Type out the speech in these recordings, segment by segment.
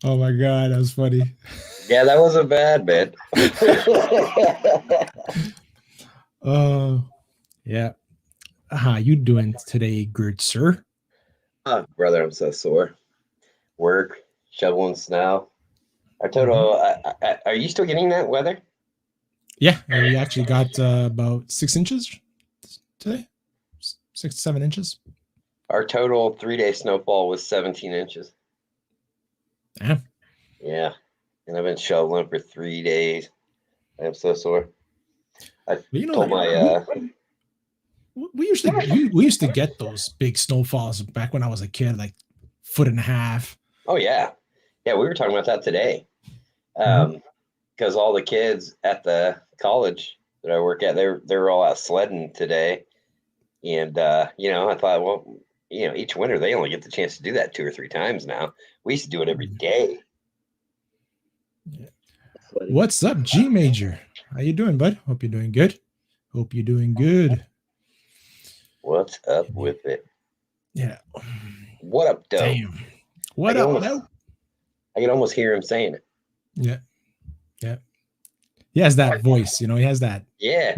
Oh my God, that was funny. Yeah, that wasn't bad, man. Oh, yeah. How you doing today, good sir? Oh, brother, I'm so sore. Work, shoveling snow. I Hmm. total. Are you still getting that weather? Yeah, we actually got about 6 inches today, 6 to 7 inches. Our total 3 day snowfall was 17 inches. Yeah. Yeah, and I've been shoveling for 3 days. I'm so sore. I But you know told that my we used to get those big snowfalls back when I was a kid, like foot and a half. oh yeah, we were talking about that today. Mhm. Because all the kids at the college that I work at, they're all out sledding today, and I thought, well, each winter they only get the chance to do that 2 or 3 times now. We used to do it every day. Yeah. Sledding. What's up, G Major? How you doing, bud? Hope you're doing good. Hope you're doing good. What's up with it? Yeah. What up, dope? Damn. I What can up, almost, though? I can almost hear him saying it. Yeah. Yeah. He has that voice, He has that, Yeah,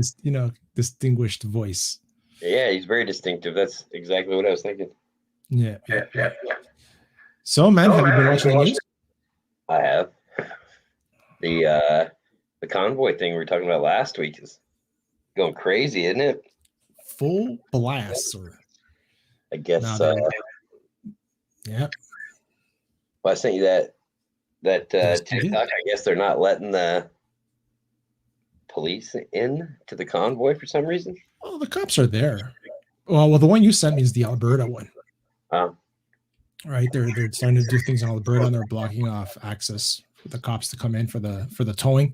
distinguished voice. yeah, he's very distinctive. That's exactly what I was thinking. Yeah. Yeah. Yeah. So, man, have you been watching the news? I have the convoy thing we were talking about last week is going crazy, isn't it? Full blast, or I guess. now they're, yeah. Well, I sent you that Yes, you did. TikTok. I guess they're not letting the police in to the convoy for some reason. Oh, the cops are there. Well, the one you sent me is the Alberta one, Um, right? They're starting to do things in Alberta, and they're blocking off access for the cops to come in for the towing.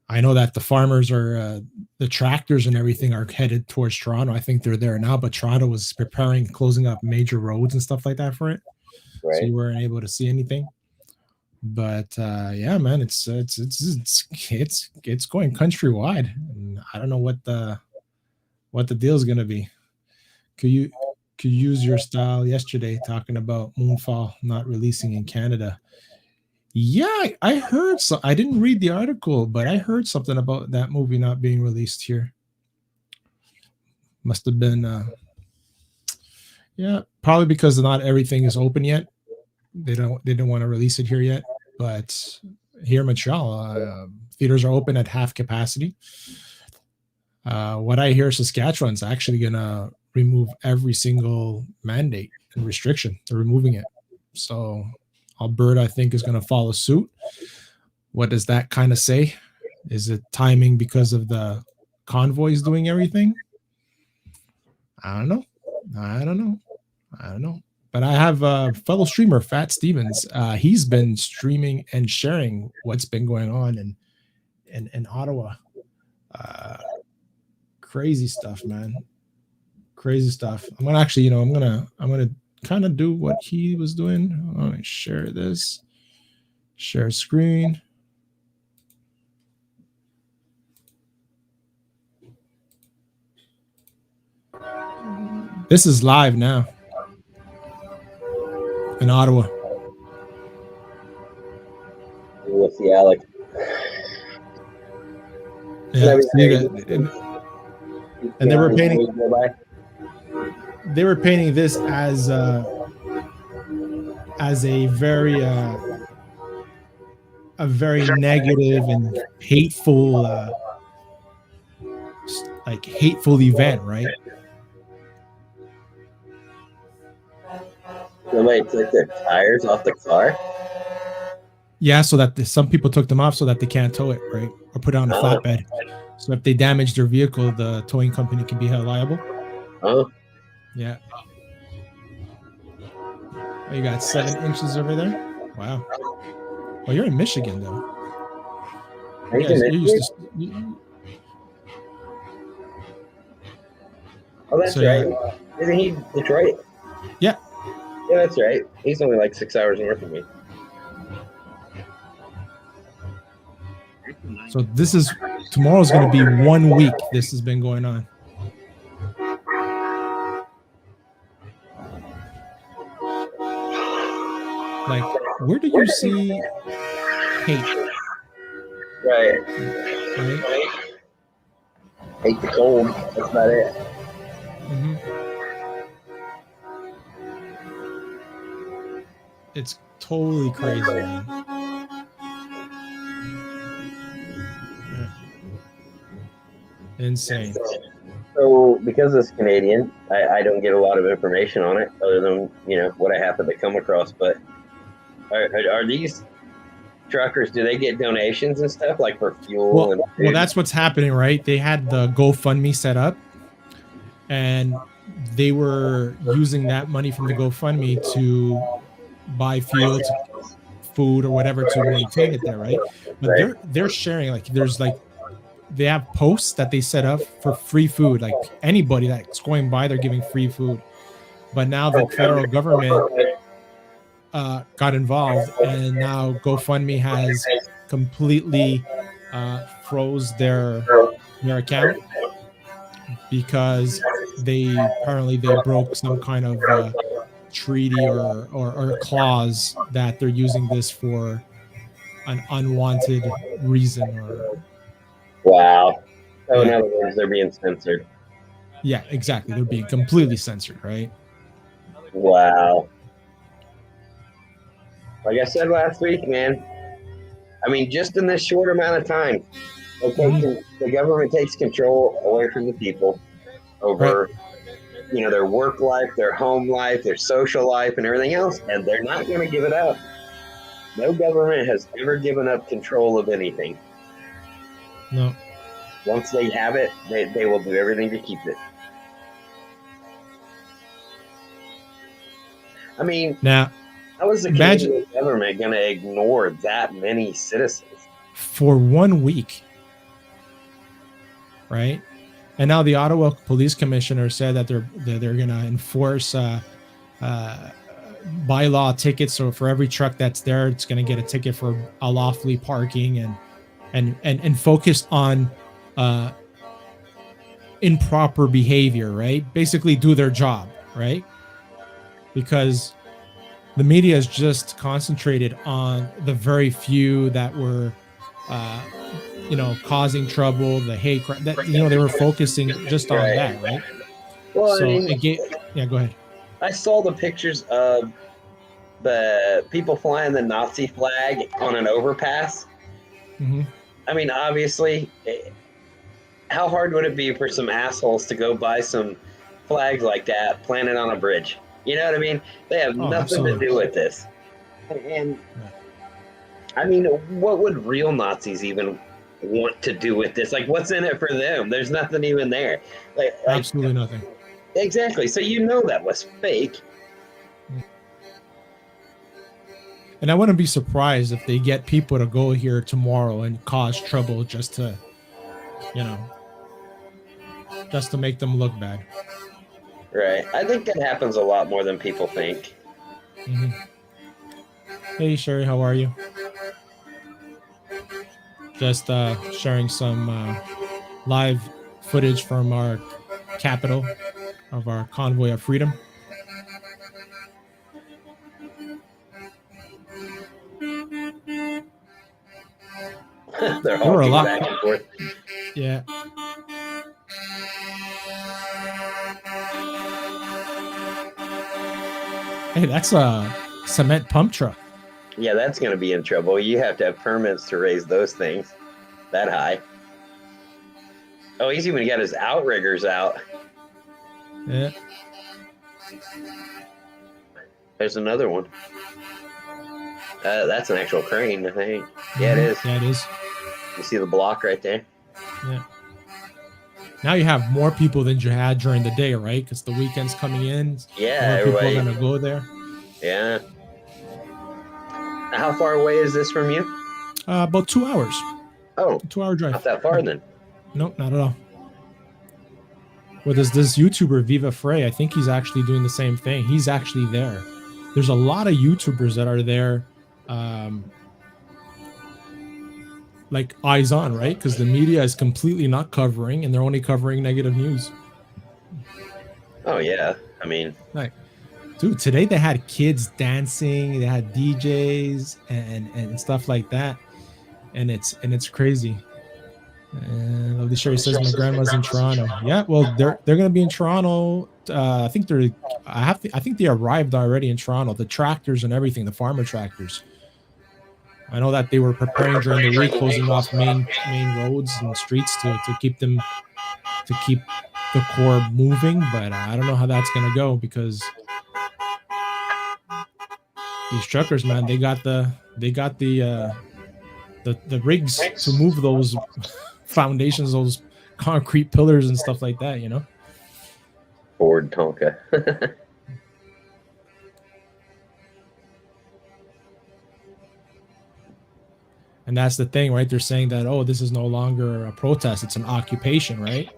I know that the farmers are the tractors and everything are headed towards Toronto. I think they're there now, but Toronto was preparing closing up major roads and stuff like that for it, so right. you weren't able to see anything. But yeah, man, it's going countrywide, and I don't know what the deal is gonna be. Could you could use your style yesterday talking about Moonfall not releasing in Canada? Yeah, I heard so. I didn't read the article, but I heard something about that movie not being released here. Must have been, yeah, probably because not everything is open yet. They don't want to release it here yet. But here in Montreal, theaters are open at half capacity. What I hear, Saskatchewan's actually gonna remove every single mandate and restriction. They're removing it. So Alberta, I think, is going to follow suit. What does that kind of say? Is it timing because of the convoys doing everything? I don't know. I don't know. I don't know. But I have a fellow streamer, Fat Stevens. He's been streaming and sharing what's been going on in Ottawa. Uh, Crazy stuff, man. Crazy stuff. I'm gonna actually, I'm gonna kind of do what he was doing. I'm gonna share this. Share screen. This is live now in Ottawa. What's the Alec? Yeah, see that, and they were painting this as a very negative and hateful hateful event, right? Somebody took their tires off the car. Yeah, so that some people took them off so that they can't tow it, right, or put it on a flatbed. So if they damage their vehicle, the towing company can be held liable. Oh, yeah. Oh, you got 7 inches over there. Wow. Well, you're in Michigan, though. You're used to. Oh, that's right. Isn't he Detroit? Yeah. Yeah, that's right. He's only like 6 hours north of me. So tomorrow's going to be 1 week. This has been going on. where do you see hate? Right. Right? Hate the cold. That's about it. Mm-hmm. It's totally crazy, man. Yeah. Insane. So, because it's Canadian, I don't get a lot of information on it other than, what I happen to come across. But are these truckers, do they get donations and stuff like for fuel and food? Well, that's what's happening, right? They had the GoFundMe set up, and they were using that money from the GoFundMe to buy fuel, to food, or whatever to maintain it there, right? But Right. they're sharing, like, there's like, they have posts that they set up for free food. Like, anybody that's going by, they're giving free food. But now the federal government got involved, and now GoFundMe has completely froze their account, because apparently they broke some kind of treaty or clause that they're using this for an unwanted reason. Or Wow. So, in yeah, other words, they're being censored. yeah, exactly. They're being completely censored, right? Wow. Like I said last week, man, I mean, just in this short amount of time, the government takes control away from the people over, their work life, their home life, their social life, and everything else, and they're not going to give it up. No government has ever given up control of anything. No. Once they have it, they will do everything to keep it. I mean, Now, how is the Canadian government going to ignore that many citizens for 1 week? Right? And now the Ottawa Police Commissioner said that they're going to enforce bylaw tickets. So for every truck that's there, it's going to get a ticket for unlawfully parking, and focus on improper behavior, right? Basically do their job, right? Because the media is just concentrated on the very few that were causing trouble, the hate crime, that they were focusing just on that, right? Well, So yeah, go ahead. I saw the pictures of the people flying the Nazi flag on an overpass. Mm-hmm. I mean, obviously, how hard would it be for some assholes to go buy some flags like that planted on a bridge? You know what I mean? They have nothing to do with this. And I mean, what would real Nazis even want to do with this? Like, what's in it for them? There's nothing even there. Like Absolutely nothing. Exactly. So that was fake. And I wouldn't be surprised if they get people to go here tomorrow and cause trouble just to make them look bad. Right. I think that happens a lot more than people think. Mm-hmm. Hey, Sherry, how are you? Just sharing some live footage from our capital of our convoy of freedom. They're all back and forth. Yeah. Hey, that's a cement pump truck. Yeah, that's going to be in trouble. You have to have permits to raise those things that high. Oh, he's even got his outriggers out. Yeah. There's another one. That's an actual crane, I think. Yeah, it is. Yeah, it is. You see the block right there? Yeah. Now you have more people than you had during the day, right? Because the weekend's coming in. Yeah, more people are going to go there. Yeah. How far away is this from you? About 2 hours. Oh, 2-hour drive. Not that far then. Nope, not at all. Well, there's this YouTuber, Viva Frey. I think he's actually doing the same thing. He's actually there. There's a lot of YouTubers that are there, like eyes on, right? Because the media is completely not covering, and they're only covering negative news. Oh, yeah. I mean, right. Dude, today they had kids dancing, they had DJs and stuff like that, and it's crazy. And Lovely Sherry says my grandma's in Toronto. Yeah, well, they're gonna be in Toronto. I think they arrived already in Toronto. The tractors and everything, the farmer tractors. I know that they were preparing during the week, closing off main roads and streets to keep the core moving. But I don't know how that's gonna go because these truckers, man, they got the rigs to move those foundations, those concrete pillars and stuff like that, you know. Ford Tonka. And that's the thing, right? They're saying that, oh, this is no longer a protest, it's an occupation, right?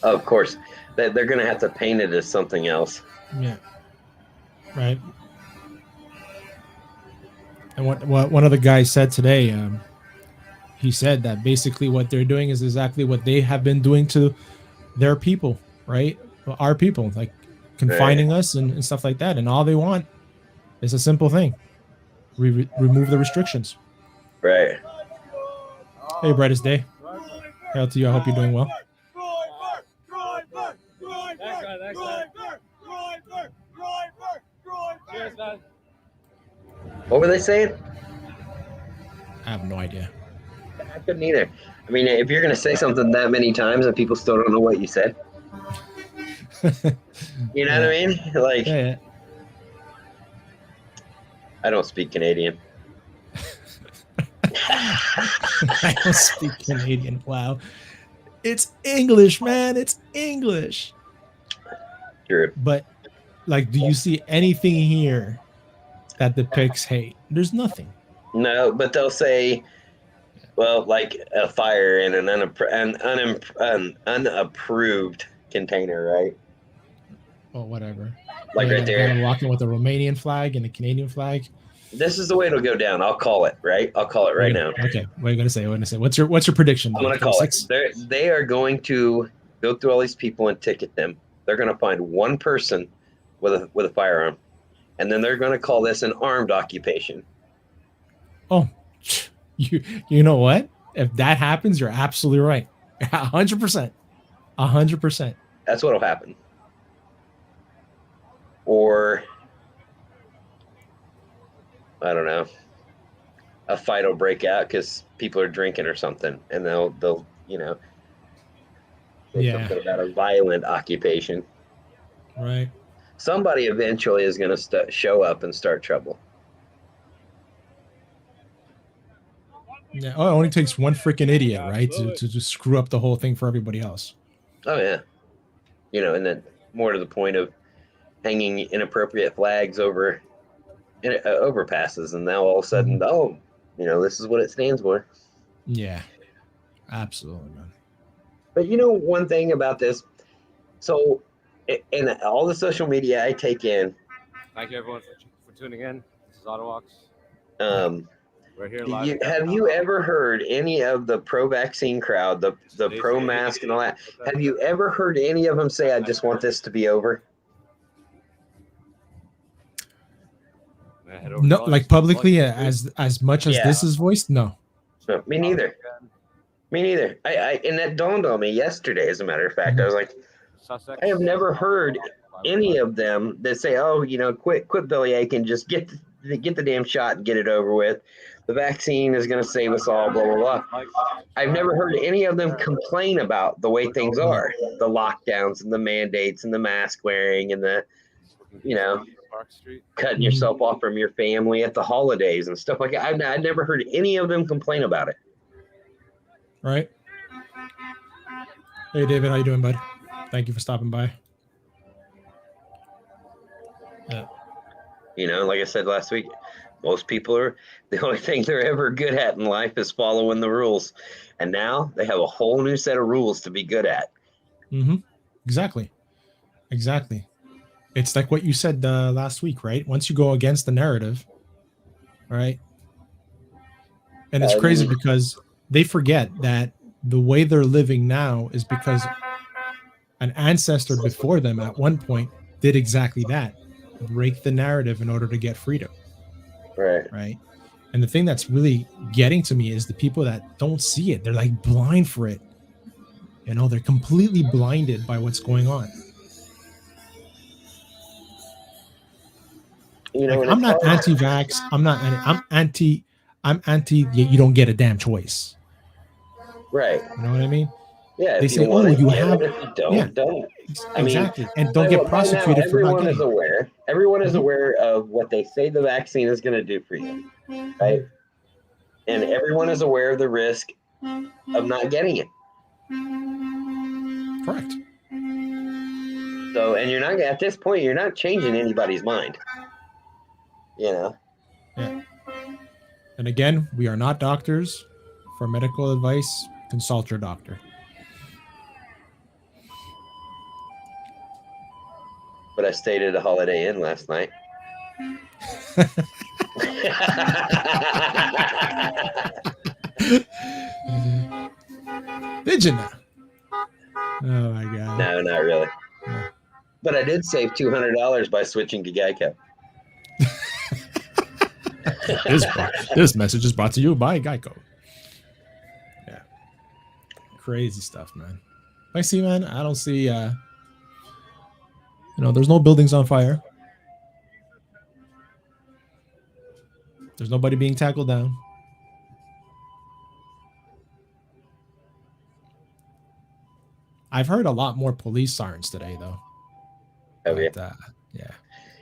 Oh, of course, they're going to have to paint it as something else. Yeah, right. And what one of the guys said today, he said that basically what they're doing is exactly what they have been doing to their people, right? Our people, like confining us and stuff like that. And all they want is a simple thing: remove the restrictions. Right. Hey, brightest day. Hail to you. I hope you're doing well. What were they saying? I have no idea. I couldn't either. I mean, if you're going to say something that many times and people still don't know what you said, you know what I mean? Like, yeah. I don't speak Canadian. I don't speak Canadian. Wow. It's English, man. It's English. True. But, like, do you see anything here that depicts hate? There's nothing. No, but they'll say, well, like a fire in an unapproved container, right? Oh, whatever. Like right there. I'm walking with a Romanian flag and a Canadian flag. This is the way it'll go down. I'll call it, right? I'll call it right now. Okay. What are you gonna say? What's your prediction? I'm gonna call it. They are going to go through all these people and ticket them. They're gonna find one person with a firearm, and then they're gonna call this an armed occupation. Oh, you know what? If that happens, you're absolutely right. 100%. 100%. That's what'll happen. Or I don't know, a fight will break out because people are drinking or something, and they'll say something about a violent occupation. Right. Somebody eventually is going to show up and start trouble. Yeah. Oh, it only takes one freaking idiot, right, to just screw up the whole thing for everybody else. Oh yeah. And then more to the point of hanging inappropriate flags over overpasses, and now all of a sudden, this is what it stands for. Yeah, absolutely, man. But one thing about this, so in all the social media I take in, thank you everyone for tuning in. This is Ottawa. We're here live. Have you ever heard any of the pro-vaccine crowd, the pro-mask and all that? Have you ever heard any of them say, "I just want this to be over"? No, like publicly, as much as this is voiced, no. No, me neither. Me neither. I and that dawned on me yesterday. As a matter of fact, I was like, I have never heard any of them that say, "Oh, quit Billy Aiken, just get the damn shot and get it over with. The vaccine is going to save us all." Blah blah blah. I've never heard any of them complain about the way things are, the lockdowns and the mandates and the mask wearing and the, cutting yourself off from your family at the holidays and stuff like that. I've never heard any of them complain about it. Right. Hey, David, how you doing, bud? Thank you for stopping by. Yeah. Like I said last week, most people the only thing they're ever good at in life is following the rules. And now they have a whole new set of rules to be good at. Mm-hmm. Exactly. It's like what you said last week, right? Once you go against the narrative, right? And it's crazy because they forget that the way they're living now is because an ancestor before them at one point did exactly that. break the narrative in order to get freedom. Right. Right. And the thing that's really getting to me is the people that don't see it. They're like blind for it. You know, they're completely blinded by what's going on. You know, like, I'm not anti-vax. I'm anti. You don't get a damn choice. Right. You know what I mean? Yeah. They say, "Oh, you have." If you don't, don't. I Exactly. mean, And don't get prosecuted for not everyone getting is it. aware. Everyone is aware of what they say the vaccine is going to do for you, right? And everyone is aware of the risk of not getting it. Correct. So, and you're not, at this point, you're not changing anybody's mind. You know? Yeah. And again, we are not doctors. For medical advice, consult your doctor. But I stayed at a Holiday Inn last night. Did you not? Oh my god. No, not really. No. But I did save $200 by switching to Geico. This message is brought to you by Geico. Yeah. Crazy stuff, man. I see, man. I don't see there's no buildings on fire. There's nobody being tackled down. I've heard a lot more police sirens today, though. Have you? Yeah.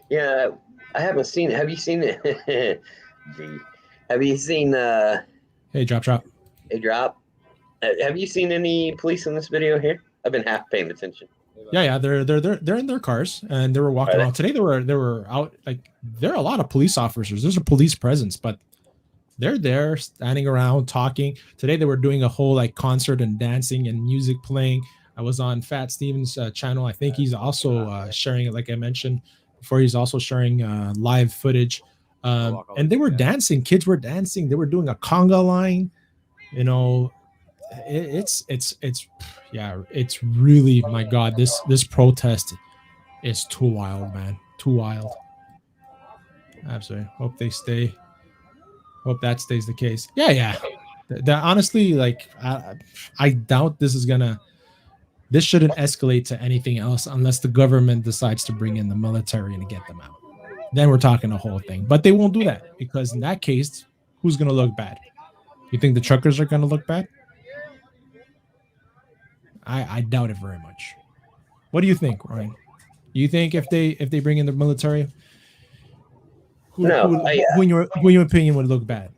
Yeah, I haven't seen it. Have you seen it? Gee. Have you seen Hey, drop. a drop? Have you seen any police in this video here? I've been half paying attention. Yeah, they're in their cars and they were walking around. Today they were out, like, there are a lot of police officers. There's a police presence, but they're there standing around talking. Today they were doing a whole like concert and dancing and music playing. I was on Fat Steven's channel. I think he's also sharing it, like I mentioned before. He's also sharing live footage. And they were dancing. Kids were dancing. They were doing a conga line. You know, it's really, my God, this protest is too wild, man. Too wild. Absolutely. Hope that stays the case. Yeah. Honestly, like, I doubt this shouldn't escalate to anything else unless the government decides to bring in the military and get them out. Then we're talking the whole thing. But they won't do that, because in that case, who's going to look bad? You think the truckers are going to look bad? I doubt it very much. What do you think, Ryan? You think if they bring in the military, who in your opinion would look bad?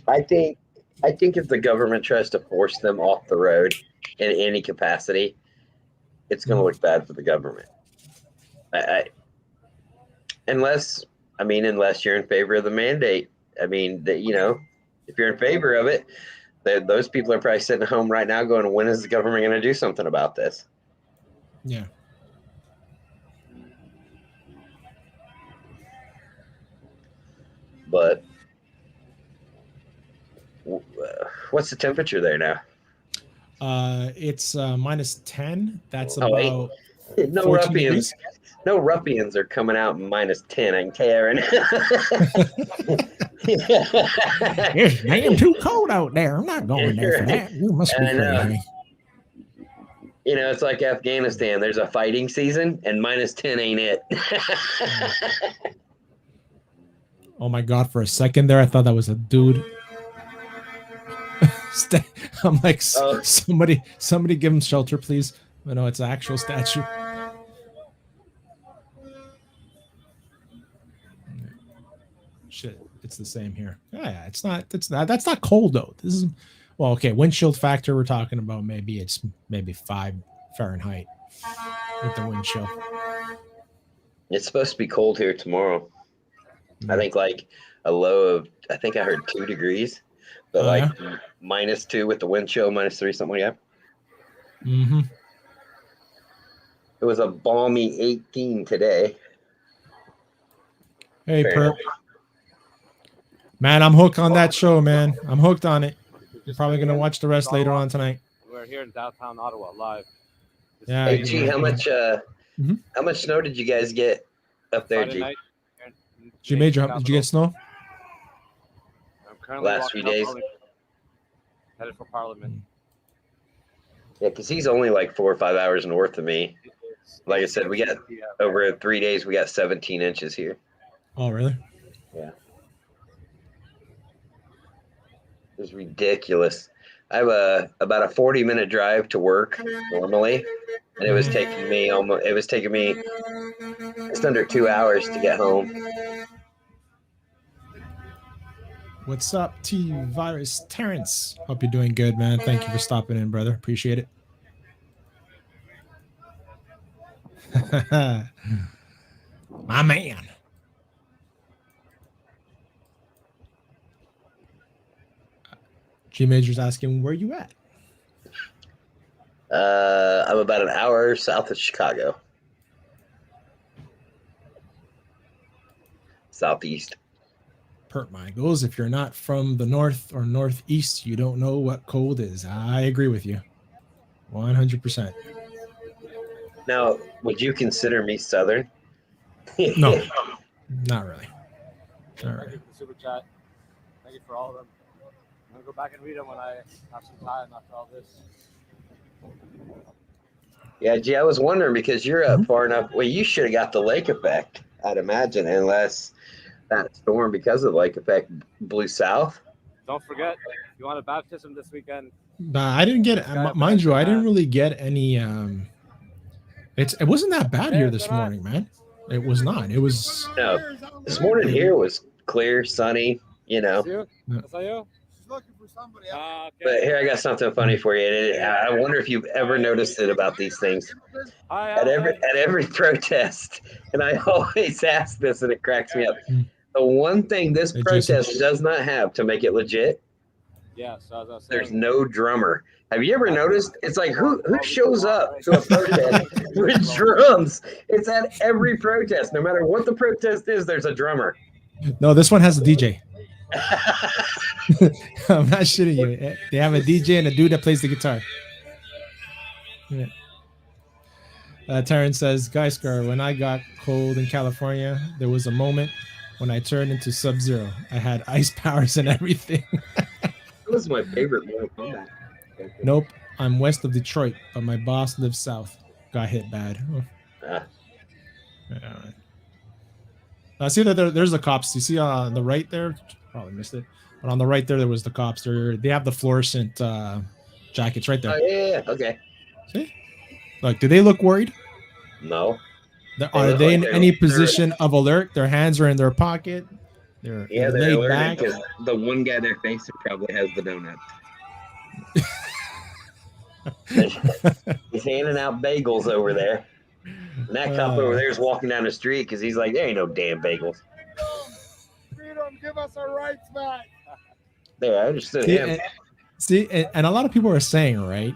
I think if the government tries to force them off the road in any capacity, it's going to look bad for the government. Unless you're in favor of the mandate. I mean, if you're in favor of it, those people are probably sitting at home right now going, when is the government going to do something about this? Yeah. But what's the temperature there now? It's -10. That's Oh, about no 14 ruffians. degrees. No ruffians are coming out -10. I can tell you right now. It's damn too cold out there. I'm not going there for that. You must be crazy. It's like Afghanistan. There's a fighting season, and -10 ain't it. Oh my God! For a second there, I thought that was a dude. I'm like, somebody give him shelter, please. No, it's an actual statue. Shit, it's the same here. Yeah, it's not. That's not cold though. This is, well, okay. Wind-chill factor we're talking about, maybe 5 Fahrenheit with the wind chill. It's supposed to be cold here tomorrow. I think like a low of, I think I heard 2 degrees, but -2 with the wind chill, -3, something like that. Mm-hmm. It was a balmy 18 today. Hey, Perp. Man, I'm hooked on that show, man. I'm hooked on it. You're probably going to watch the rest later on tonight. We're here in downtown Ottawa live. Hey, G, how much How much snow did you guys get up there, Friday G? night. G Major, did you get snow? I'm currently Last few walking up days? Arlington, headed for Parliament. Yeah, because he's only like 4 or 5 hours north of me. Like I said, we got over 3 days. We got 17 inches here. Oh, really? Yeah. It's ridiculous. I have about a 40-minute drive to work normally, and it was taking me just under 2 hours to get home. What's up, T Virus Terrence? Hope you're doing good, man. Thank you for stopping in, brother. Appreciate it. My man. G Major's asking, where you at? I'm about an hour south of Chicago. Southeast. Pert Michaels, if you're not from the north or northeast, you don't know what cold is. I agree with you. 100%. Now, would you consider me Southern? No, not really. Not Thank really. you for the super chat. Thank you for all of them. I'm going to go back and read them when I have some time after all this. Yeah, gee, I was wondering because you're up far enough. Well, you should have got the lake effect, I'd imagine, unless that storm because of the lake effect blew south. Don't forget, if you want a baptism this weekend, I didn't get, mind you, I didn't really get any. It wasn't that bad here this morning, man. It was not. It was. No, this morning here was clear, sunny, you know. That's you? She's looking for somebody else. Okay. But here I got something funny for you. And I wonder if you've ever noticed it about these things. Hi, At every protest, and I always ask this, and it cracks me up. The one thing this Hey, protest Jason. does not have to make it legit, Yeah, so as I was there's saying, no drummer. Have you ever noticed? It's like who shows up to a protest with drums? It's at every protest. No matter what the protest is, there's a drummer. No, this one has a DJ. I'm not shitting you. They have a DJ and a dude that plays the guitar. Yeah. Terrence says, Geisker, when I got cold in California, there was a moment when I turned into Sub-Zero. I had ice powers and everything. That was my favorite Mortal Kombat. Nope, I'm west of Detroit, but my boss lives south. Got hit bad. Oh. Yeah. See that there's the cops. You see on the right there? Probably missed it. But on the right there was the cops. They have the fluorescent jackets right there. Oh, yeah. Okay. See? Like, do they look worried? No. Are they in any position of alert? Their hands are in their pocket. They're laid alerted back. because the one guy they're facing probably has the donut. He's handing out bagels over there. And that cop over there is walking down the street because he's like, there ain't no damn bagels. Freedom, give us our rights back. There, I understood him. And a lot of people are saying, right?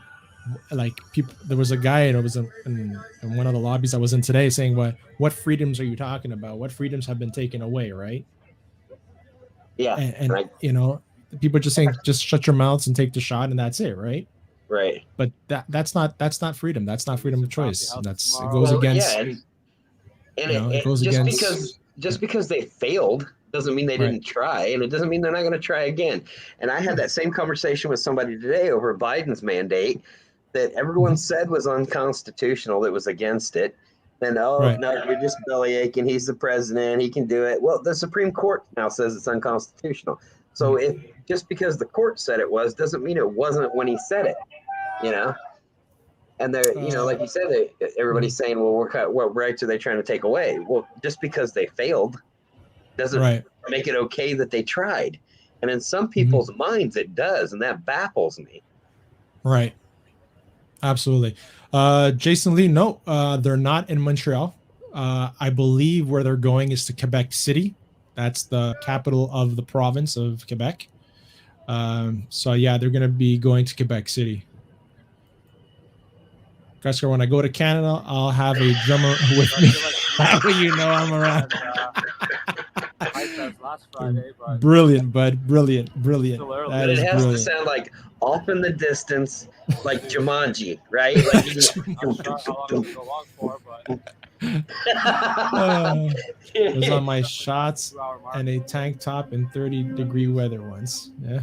Like, people, there was a guy that was in one of the lobbies I was in today saying, what freedoms are you talking about? What freedoms have been taken away, right? Yeah. And right. You know, people are just saying, just shut your mouths and take the shot, and that's it, right? Right. But that's not freedom. That's not freedom of choice. It goes against. Yeah, it goes against. Just because they failed doesn't mean they didn't try, and it doesn't mean they're not going to try again. And I had that same conversation with somebody today over Biden's mandate that everyone said was unconstitutional, that was against it. And no, you're just belly aching. He's the president. He can do it. Well, the Supreme Court now says it's unconstitutional. So just because the court said it was doesn't mean it wasn't when he said it. You know, and they're, you know, like you said, everybody's saying, well, what rights are they trying to take away? Well, just because they failed doesn't make it okay that they tried. And in some people's minds, it does. And that baffles me. Right. Absolutely. Jason Lee, no, they're not in Montreal. I believe where they're going is to Quebec City. That's the capital of the province of Quebec. So, yeah, they're going to be going to Quebec City. Guys, when I go to Canada, I'll have a drummer with me. That way you know I'm around. was last Friday, but Brilliant, bud. Brilliant. Still early. That But it is has to brilliant. sound like off in the distance, like Jumanji, right? Like not sure how long it'll go long for, but It was on my shots 2-hour mark. and a tank top in 30-degree weather once. Yeah.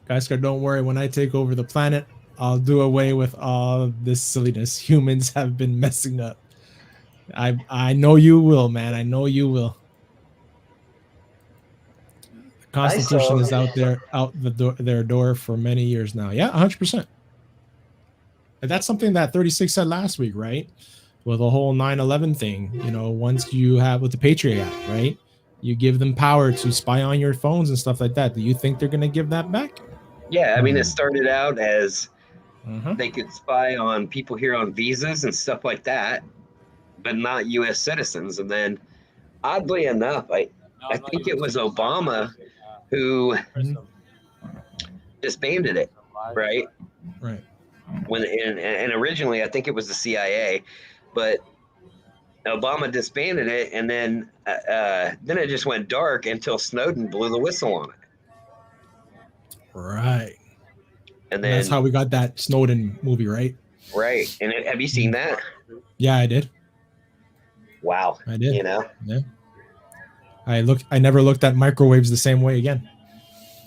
Guys, don't worry. When I take over the planet, I'll do away with all this silliness humans have been messing up. I know you will, man. I know you will. The Constitution is out their door for many years now. Yeah, 100%. And that's something that 36 said last week, right? With the whole 9/11 thing. You know, once you have with the Patriot Act, right? You give them power to spy on your phones and stuff like that. Do you think they're going to give that back? Yeah, I mean, it started out as Uh-huh. they could spy on people here on visas and stuff like that, but not U.S. citizens. And then, oddly enough, I think it was Obama who disbanded it, right? Right. When and originally I think it was the CIA, but Obama disbanded it, and then it just went dark until Snowden blew the whistle on it. Right. And then that's how we got that Snowden movie, right? Right. And have you seen that? Yeah, I did. Wow. I did. You know? Yeah. I never looked at microwaves the same way again.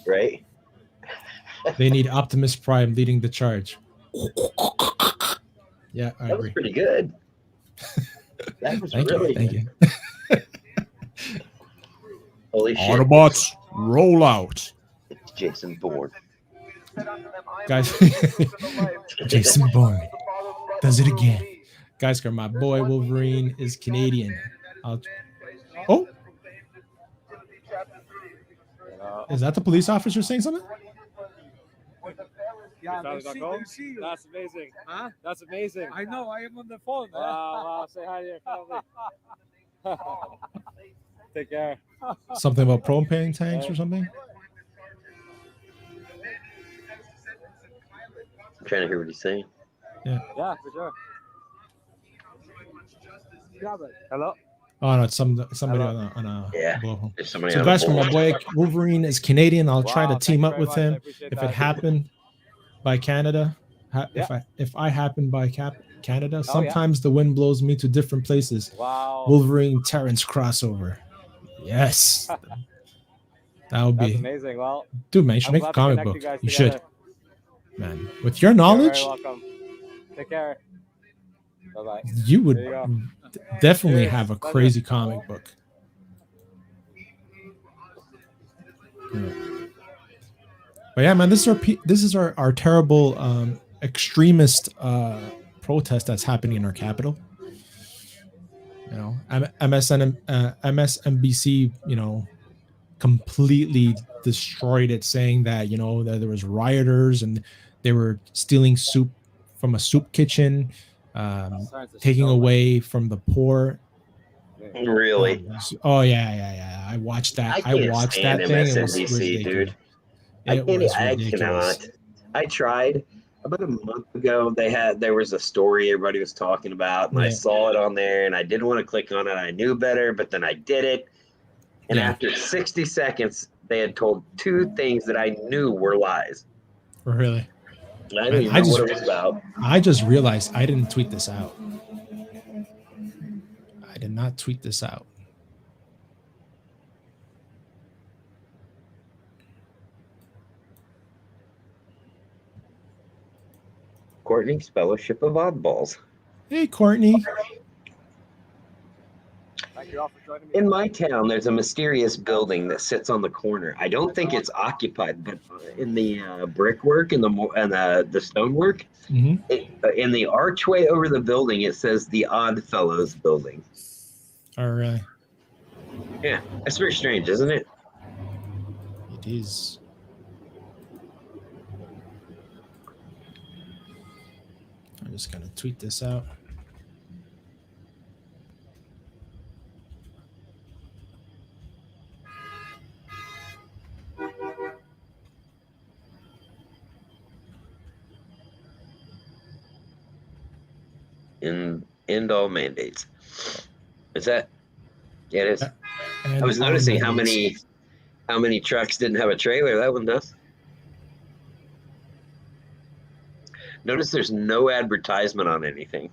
Right. They need Optimus Prime leading the charge. Yeah, I That agree. was pretty good. That was Thank really you. Thank good. you. Holy shit. Autobots, roll out. It's Jason Bourne. Guys, Jason Bourne does it again. Guys, my boy Wolverine is Canadian. Oh, is that the police officer saying something? Yeah, that's amazing. Huh? That's amazing. I know. I am on the phone. Wow. Say hi to your family. Take care. Something about propane tanks or something? I'm trying to hear what he's saying. Yeah. Yeah, for sure. Hello? Oh no, it's somebody on a Yeah. blowhole. There's somebody So on guys, a for my board. boy Wolverine is Canadian. I'll try to Wow, team thank you up very with much. I him appreciate if that. it happened by Canada. If I happen by Canada, sometimes the wind blows me to different places. Wow. Wolverine Terrence crossover. Yes. That would That's be amazing. Well, dude, man, you should I'm make a glad to comic connect book. you guys You together. should. Man, with your You're knowledge, very welcome. Take care. Bye-bye. you would There you go. definitely Cheers. have a Pleasure. crazy comic book. Yeah. But yeah, man, this is our terrible extremist protest that's happening in our capital. You know, MSNBC, you know, completely destroyed it, saying that, you know, that there was rioters and they were stealing soup from a soup kitchen, taking away from the poor. Really? Oh yeah. I watched that. I can't watched stand that thing. It was MSNBC, ridiculous. dude. It was I ridiculous. cannot. I tried about a month ago. There was a story everybody was talking about, and I Yeah. saw it on there, and I didn't want to click on it. I knew better, but then I did it. And Yeah. after 60 seconds, they had told two things that I knew were lies. Really? I didn't even know what it was about. I just realized I didn't tweet this out. I did not tweet this out. Courtney's Fellowship of Oddballs. Hey, Courtney. Thank you all for joining me. In my town, there's a mysterious building that sits on the corner. I don't think it's occupied, but in the brickwork and the stonework, in the archway over the building, it says the Odd Fellows Building. Oh, really? Yeah, that's very strange, isn't it? It is. I'm just gonna tweet this out. End all mandates. Is that Yeah, it is. And I was arm noticing how movements. many trucks didn't have a trailer. That one does. Notice there's no advertisement on anything.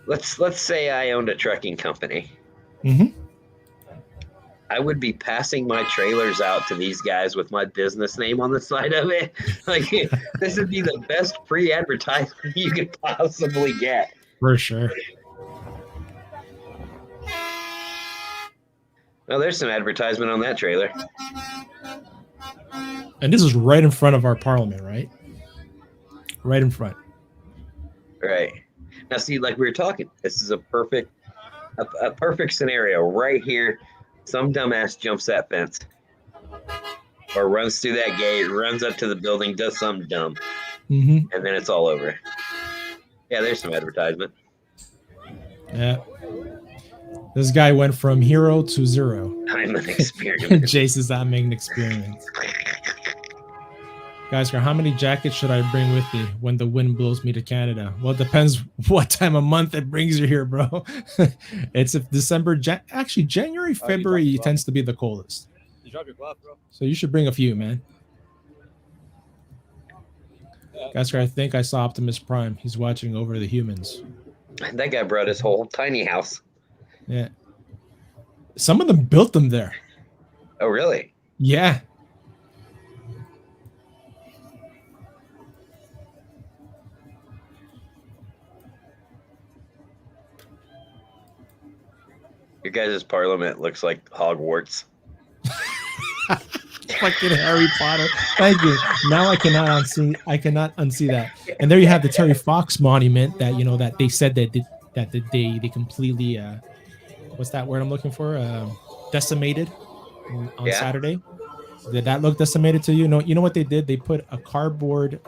Let's say I owned a trucking company. Mm-hmm. I would be passing my trailers out to these guys with my business name on the side of it. Like, this would be the best pre-advertisement you could possibly get. For sure. Well, there's some advertisement on that trailer. And this is right in front of our parliament, right? Right in front. Right. Now, see, like we were talking, this is a perfect scenario right here. Some dumbass jumps that fence or runs through that gate, runs up to the building, does something dumb, Mm-hmm. and then it's all over. Yeah, there's some advertisement. Yeah. This guy went from hero to zero. I'm an experiment. Jace is that making an experiment. Guys, how many jackets should I bring with me when the wind blows me to Canada? Well, it depends what time of month it brings you here, bro. It's if December, actually January, February tends to be the coldest. You drop your glove, bro. So you should bring a few, man. Guys, I think I saw Optimus Prime. He's watching over the humans. That guy brought his whole tiny house. Yeah. Some of them built them there. Oh, really? Yeah. Your guys' parliament looks like Hogwarts. Fucking Harry Potter. Thank you. Now I cannot unsee that. And there you have the Terry Fox monument that that they said that they completely what's that word I'm looking for? Decimated on Saturday. Did that look decimated to you? You know what they did? They put a cardboard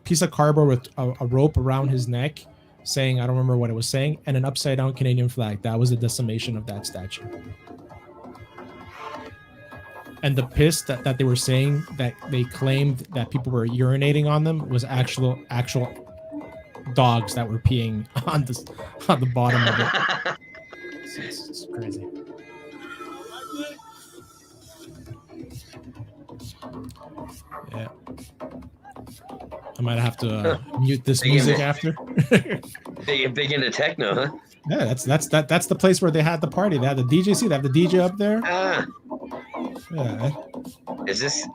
piece of cardboard with a rope around his neck saying, I don't remember what it was saying, and an upside down Canadian flag. That was a decimation of that statue. And the piss that they were saying that they claimed that people were urinating on them was actual dogs that were peeing on the bottom of it. It's crazy. Yeah. I might have to mute this music after. Big into techno, huh? Yeah, that's the place where they had the party. They had the DJ. See, they have the DJ up there. Ah. Yeah. Is this?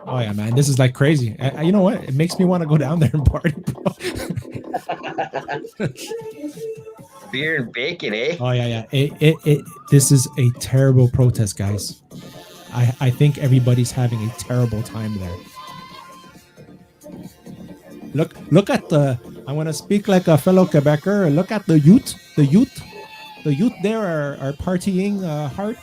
Oh yeah, man, this is like crazy. You know what? It makes me want to go down there and party, bro. Beer and bacon, eh? Oh yeah. This is a terrible protest, guys. I think everybody's having a terrible time there. Look at the. I want to speak like a fellow Quebecer. Look at the youth. The youth there are partying hard.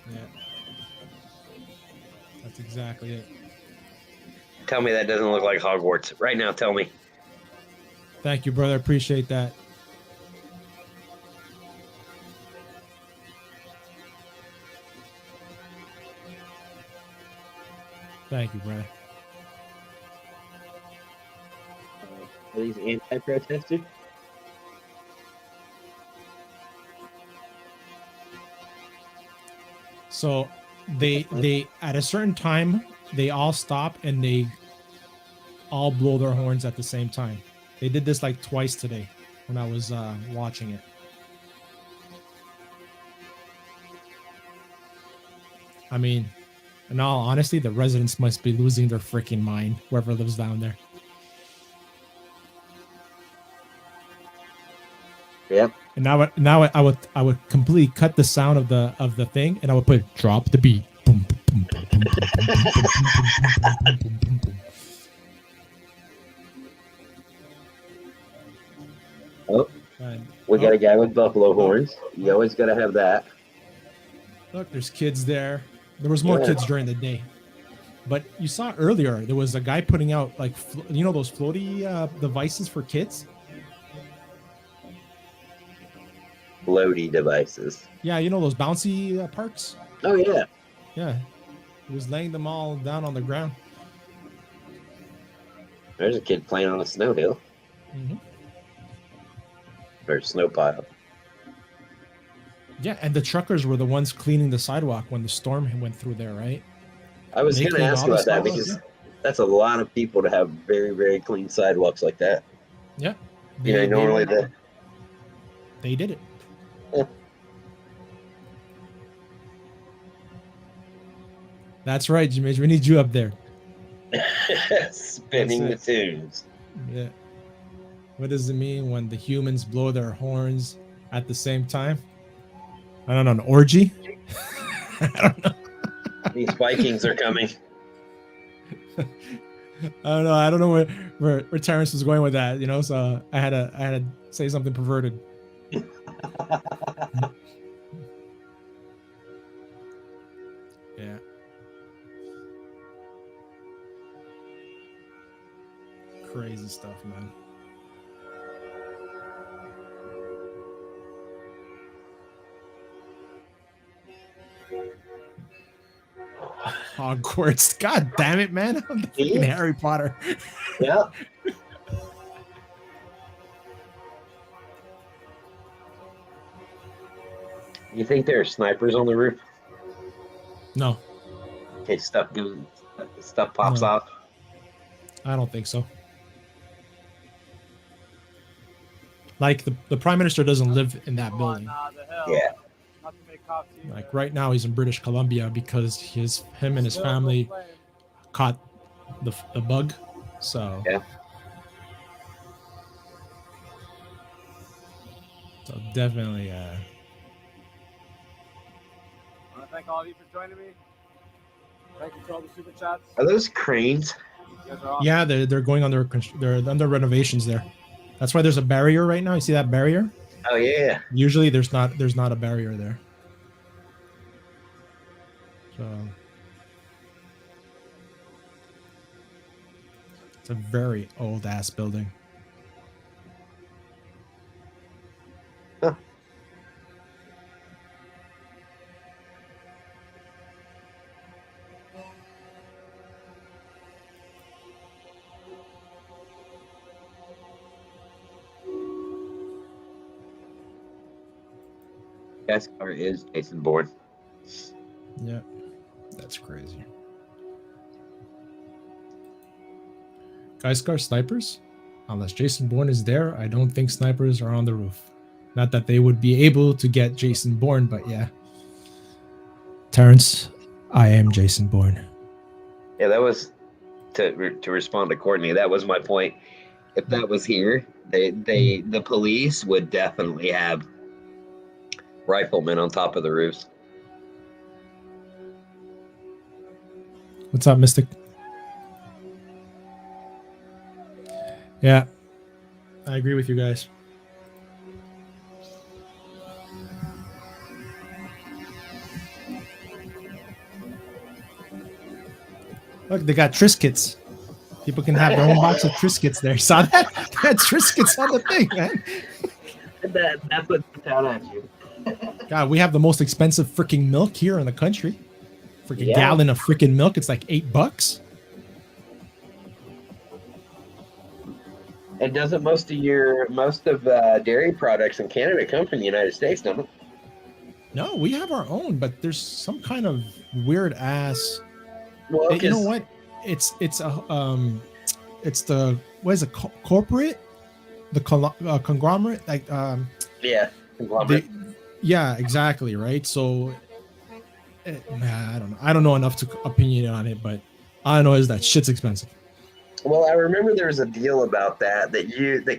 Yeah, that's exactly it. Tell me that doesn't look like Hogwarts. Right now, tell me. Thank you, brother. Appreciate that. Thank you, brother. Are these anti-protesters? So they at a certain time they all stop and they all blow their horns at the same time. They did this like twice today when I was watching it. I mean, in all honesty, the residents must be losing their freaking mind, whoever lives down there. Yep. And now I would completely cut the sound of the thing, and I would put drop the beat. Boom, boom, boom, boom, boom, boom, boom, boom, boom, boom. Oh, we got a guy with buffalo horns. You always got to have that. Look, there's kids there. There was more kids during the day. But you saw earlier there was a guy putting out like those floaty devices for kids. Floaty devices. Yeah, those bouncy parks. Oh yeah. Yeah, he was laying them all down on the ground. There's a kid playing on a snow hill. Mm-hmm. Or snow pile. Yeah, and the truckers were the ones cleaning the sidewalk when the storm went through there, right? I was going to ask about that because that's a lot of people to have very, very clean sidewalks like that. Yeah. Normally they did it. Yeah. That's right, Jimmy. We need you up there. Spinning the tunes. Yeah. What does it mean when the humans blow their horns at the same time? I don't know, an orgy? I don't know. These Vikings are coming. I don't know where Terrence was going with that, so I had to say something perverted. Yeah. Crazy stuff, man. Hogwarts. God damn it, man. I'm the freaking Harry Potter. Yeah. You think there are snipers on the roof? No. In case stuff pops off? I don't think so. Like the Prime Minister doesn't live in that building. Yeah. Like right now he's in British Columbia because him and his family caught the bug. So yeah. So definitely I want to thank all of you for joining me. Thank you for all the super chats. Are those cranes? Awesome. Yeah, they're going on they're under renovations there. That's why there's a barrier right now. You see that barrier? Oh yeah. Usually there's not a barrier there. So it's a very old ass building. Huh. Guy's car is Jason Bourne. Yeah, that's crazy. Guy's car snipers? Unless Jason Bourne is there, I don't think snipers are on the roof. Not that they would be able to get Jason Bourne, but yeah. Terrence, I am Jason Bourne. Yeah, that was to respond to Courtney. That was my point. If that was here, the police would definitely have riflemen on top of the roofs. What's up, Mystic? Yeah, I agree with you guys. Look, they got Triscuits. People can have their own box of Triscuits there. Saw that? They had Triscuits on the thing, man. That's what jumped out at you. God, we have the most expensive freaking milk here in the country. Freaking gallon of freaking milk. It's like $8. And doesn't most of dairy products in Canada come from the United States, don't it? No, we have our own, but there's some kind of weird ass. Well, You know what? It's the what is it? Corporate, the conglomerate, like yeah, conglomerate. Yeah, exactly, right. So I don't know. I don't know enough to opinion on it, but all I know is that shit's expensive. Well, I remember there was a deal about that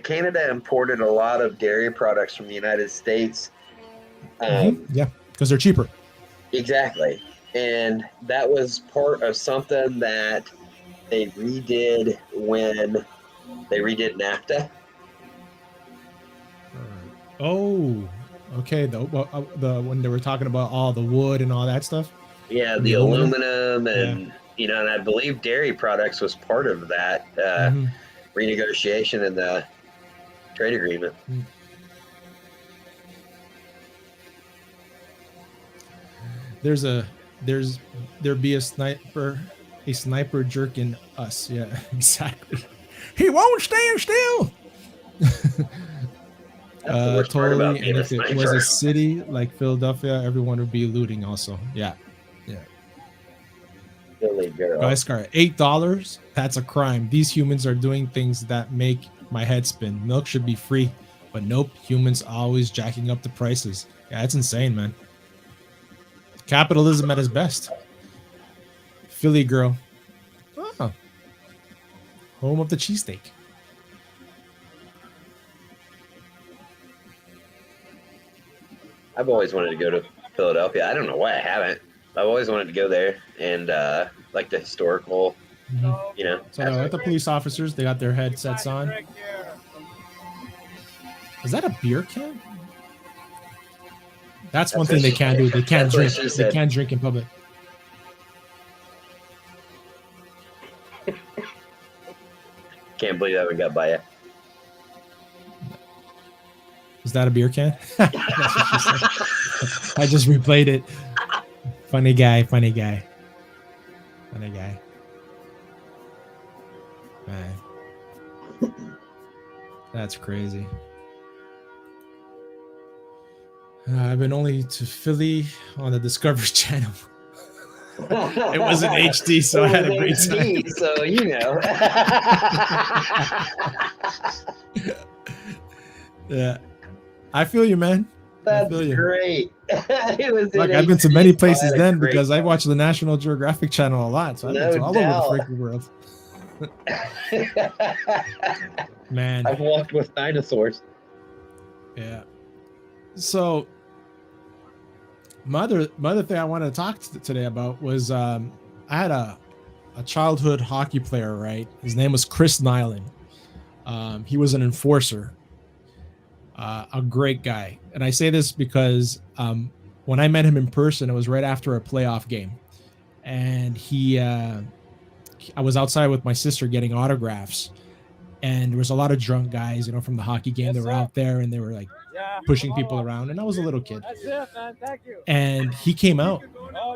Canada imported a lot of dairy products from the United States. Yeah, because they're cheaper. Exactly. And that was part of something that they redid when they redid NAFTA. Oh, okay. The when they were talking about all the wood and all that stuff. Yeah, the aluminum and You know, and I believe dairy products was part of that renegotiation in the trade agreement. There be a sniper jerking us. Yeah, exactly. He won't stand still. That's the worst part about Totally. being And a if it sniper. was a city like Philadelphia, everyone would be looting also. Yeah. Silly girl. Guy Scar, $8. That's a crime. These humans are doing things that make my head spin. Milk should be free, but nope. Humans always jacking up the prices. Yeah, that's insane, man. Capitalism at its best. Philly girl. Oh. Home of the cheesesteak. I've always wanted to go to Philadelphia. I don't know why I haven't. I've always wanted to go there and like the historical, you know. So they're like the police officers. They got their headsets on. Is that a beer can? That's one thing they can't do. They can't drink. They can't drink in public. Can't believe that one got by you. Is that a beer can? That's what she said. I just replayed it. Funny guy. Man. That's crazy. I've been only to Philly on the Discovery Channel. It was in HD, so I had a great time. So, you know. Yeah. I feel you, man. That's great. It was Look, I've been to many places then because I watch the National Geographic Channel a lot. So I've been to all over the freaking world. Man. I've walked with dinosaurs. Yeah. So my other thing I wanted to talk today about was I had a childhood hockey player, right? His name was Chris Nilan. He was an enforcer. A great guy. And I say this because when I met him in person, it was right after a playoff game. And I was outside with my sister getting autographs. And there was a lot of drunk guys, you know, from the hockey game. They were out there and they were like pushing people around. And I was a little kid. That's it, man. Thank you. And he came out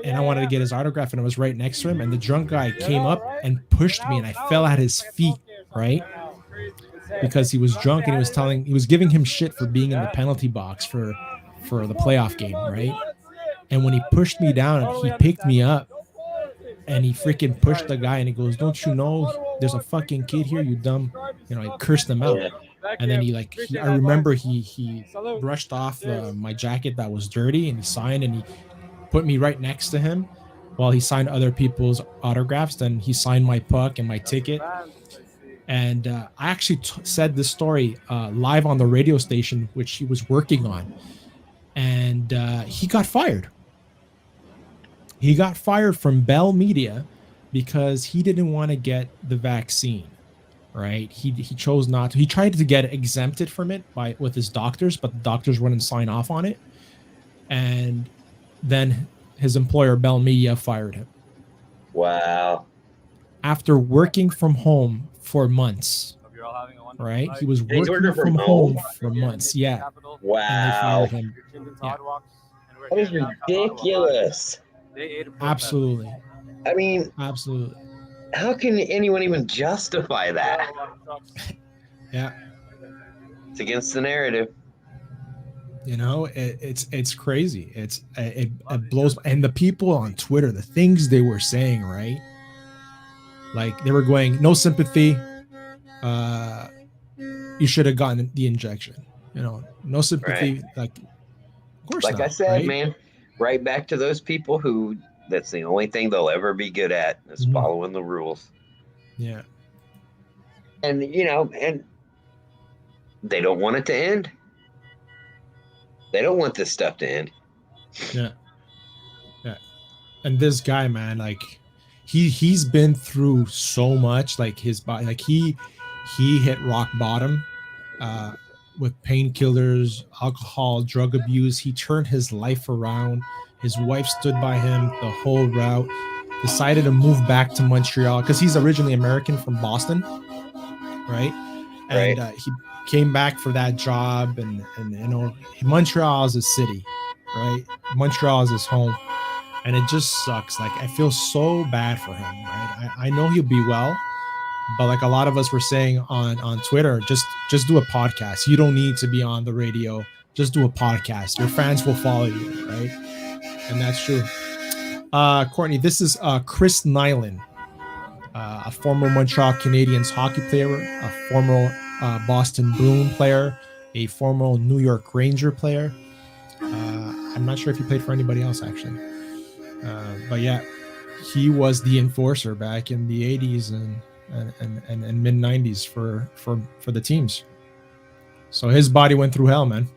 and I wanted to get his autograph and I was right next to him. And the drunk guy came up and pushed me and I fell at his feet, right? Because he was drunk and he was giving him shit for being in the penalty box for the playoff game, right? And when he pushed me down, he picked me up and he freaking pushed the guy and he goes, "Don't you know there's a fucking kid here, you dumb," you know, I cursed him out. And then I remember he brushed off my jacket that was dirty and he signed and he put me right next to him while he signed other people's autographs. Then he signed my puck and my ticket. And I actually said this story live on the radio station, which he was working on. And he got fired. He got fired from Bell Media because he didn't want to get the vaccine, right? He chose not to. He tried to get exempted from it with his doctors, but the doctors wouldn't sign off on it. And then his employer, Bell Media, fired him. Wow. After working from home for months, right? He was working from home for months. Yeah. Wow. And they fired him. Yeah. That is ridiculous. Absolutely. I mean, absolutely. How can anyone even justify that? Yeah. It's against the narrative. You know, it's crazy. It blows. And the people on Twitter, the things they were saying, right? Like they were going, no sympathy. You should have gotten the injection. You know, no sympathy. Right. Like, of course, like not, I said, right? man, right back to those people who that's the only thing they'll ever be good at is following the rules. Yeah. And you know, and they don't want it to end. They don't want this stuff to end. Yeah. Yeah. And this guy, man, like he's been through so much, like his body, like he hit rock bottom with painkillers, alcohol, drug abuse. He turned his life around. His wife stood by him the whole route. decided to move back to Montreal because he's originally American from Boston, right? And he came back for that job, and you know, Montreal is a city, right? Montreal is his home, and it just sucks. Like, I feel so bad for him, right? I know he'll be well, but like a lot of us were saying on Twitter, just do a podcast. You don't need to be on the radio. Just do a podcast. Your fans will follow you, right? And that's true. Courtney, this is Chris Nilan, a former Montreal Canadiens hockey player, a former Boston Bruin player, a former New York Ranger player. I'm not sure if he played for anybody else, actually. But yeah, he was the enforcer back in the 80s and mid 90s for the teams. So his body went through hell, man,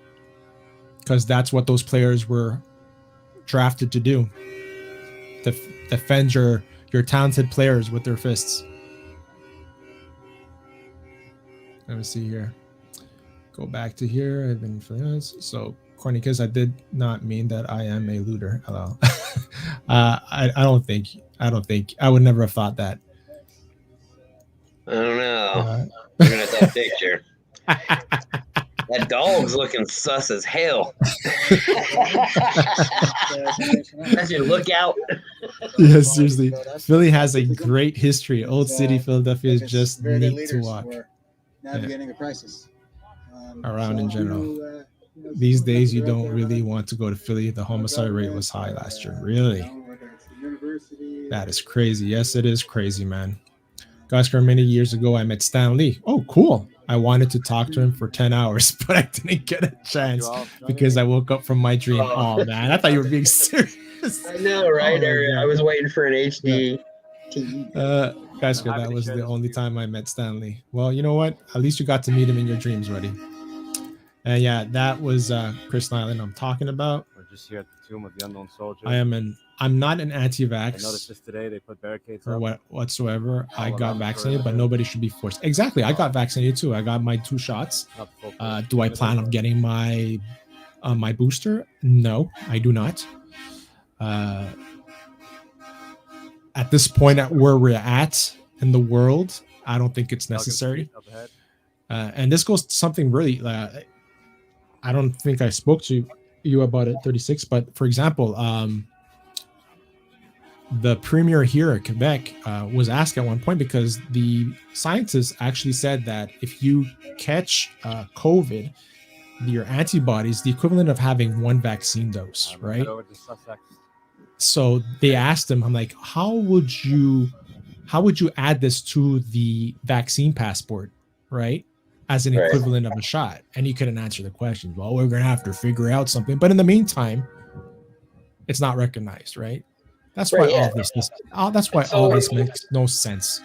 because that's what those players were drafted to do. Defend your talented players with their fists. Let me see here. Go back to here. I've been so Courtney, because I did not mean that I am a looter. Hello. I don't think I would never have thought that. I don't know. Looking at that picture. That dog's looking sus as hell. That should look out. Yeah, seriously. Philly has a great history. Old City, Philadelphia is just neat to watch. Navigating a crisis. Around in general. These days, you don't really want to go to Philly. The homicide rate was high last year. Really? That is crazy. Yes, it is crazy, man. Guys, many years ago, I met Stan Lee. Oh, cool. I wanted to talk to him for 10 hours, but I didn't get a chance because I woke up from my dream. Oh, man. I thought you were being serious. I know, right? I was waiting for an HD. Guys, that was the only time I met Stan Lee. Well, you know what? At least you got to meet him in your dreams, buddy. And yeah, that was Chris Nilan I'm talking about. We're just here at the Tomb of the Unknown Soldier. I'm not an anti-vax. I noticed this today. They put barricades or whatsoever. I got vaccinated, but nobody should be forced. Exactly. I got vaccinated too. I got my 2 shots. Do I plan on getting my booster? No, I do not. At this point, at where we're at in the world, I don't think it's necessary. And this goes to something really. I don't think I spoke to you about it, 36. But for example, the premier here at Quebec was asked at one point because the scientists actually said that if you catch COVID, your antibodies, the equivalent of having 1 vaccine dose, right? So they asked him, I'm like, how would you add this to the vaccine passport, right? As an equivalent of a shot? And he couldn't answer the question. Well, we're going to have to figure out something. But in the meantime, it's not recognized, right? That's why all this makes no sense.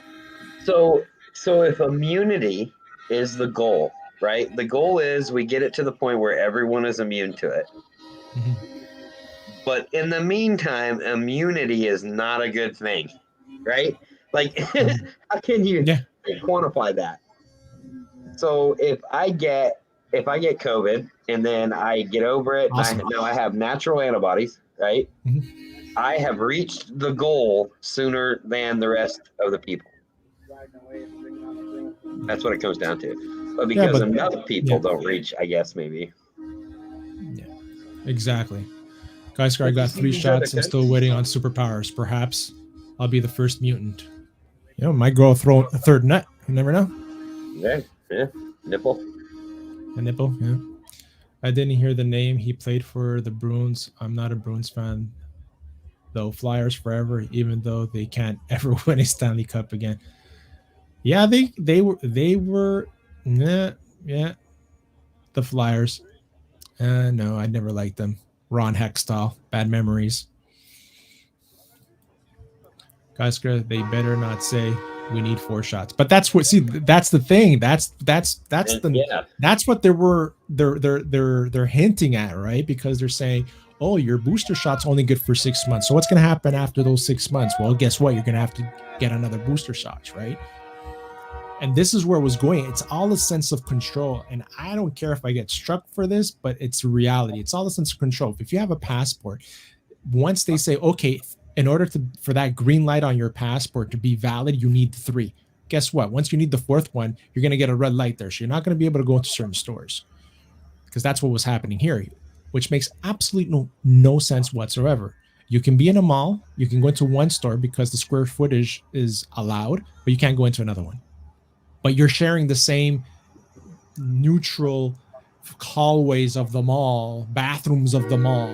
So if immunity is the goal, right? The goal is we get it to the point where everyone is immune to it. Mm-hmm. But in the meantime, immunity is not a good thing, right? Like, how can you quantify that? So if I get COVID and then I get over it, awesome. Now I have natural antibodies, right? Mm-hmm. I have reached the goal sooner than the rest of the people. That's what it comes down to. But because enough people don't reach, I guess maybe. Yeah, exactly. Guys, I got 3 shots and still waiting on superpowers. Perhaps I'll be the first mutant. You know, might go throw a 3rd net. You never know. Yeah. Nipple. A nipple, yeah. I didn't hear the name. He played for the Bruins. I'm not a Bruins fan, though. Flyers forever, even though they can't ever win a Stanley Cup again. Yeah, they were the Flyers. No, I never liked them. Ron Heck style, bad memories. Guys, they better not say we need 4 shots. But that's what. See, that's the thing. That's what they're hinting at, right? Because they're saying, oh, your booster shot's only good for 6 months. So what's going to happen after those 6 months? Well, guess what? You're going to have to get another booster shot, right? And this is where it was going. It's all a sense of control. And I don't care if I get struck for this, but it's reality. It's all a sense of control. If you have a passport, once they say, okay, in order for that green light on your passport to be valid, you need 3. Guess what? Once you need the 4th one, you're going to get a red light there. So you're not going to be able to go into certain stores, because that's what was happening here, which makes absolutely no sense whatsoever. You can be in a mall, you can go into one store because the square footage is allowed, but you can't go into another one. But you're sharing the same neutral hallways of the mall, bathrooms of the mall.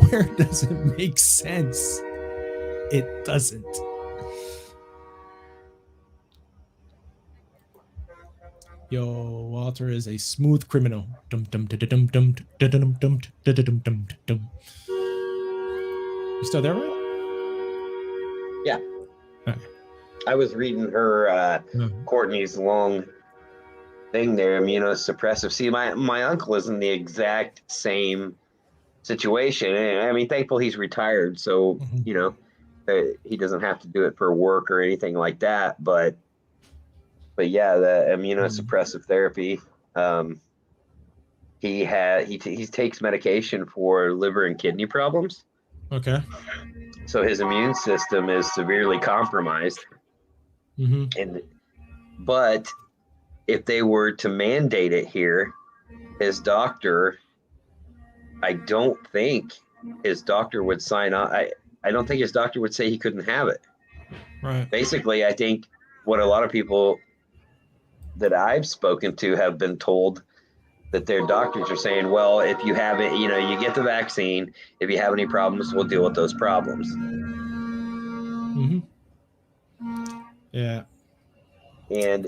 Where does it make sense? It doesn't. Yo, Walter is a smooth criminal. Dum dum dum dum dum dum dum dum dum dum dum. You still there, right? Yeah. Okay. I was reading her Courtney's long thing there, immunosuppressive. See, my uncle is in the exact same situation. And I mean, thankfully he's retired, so he doesn't have to do it for work or anything like that. But yeah, the immunosuppressive therapy. He takes medication for liver and kidney problems. Okay. So his immune system is severely compromised. But if they were to mandate it here, his doctor, I don't think his doctor would sign on. I don't think his doctor would say he couldn't have it. Right. Basically, I think what a lot of people that I've spoken to have been told that their doctors are saying, well, if you have it, you get the vaccine. If you have any problems, we'll deal with those problems. Yeah. And,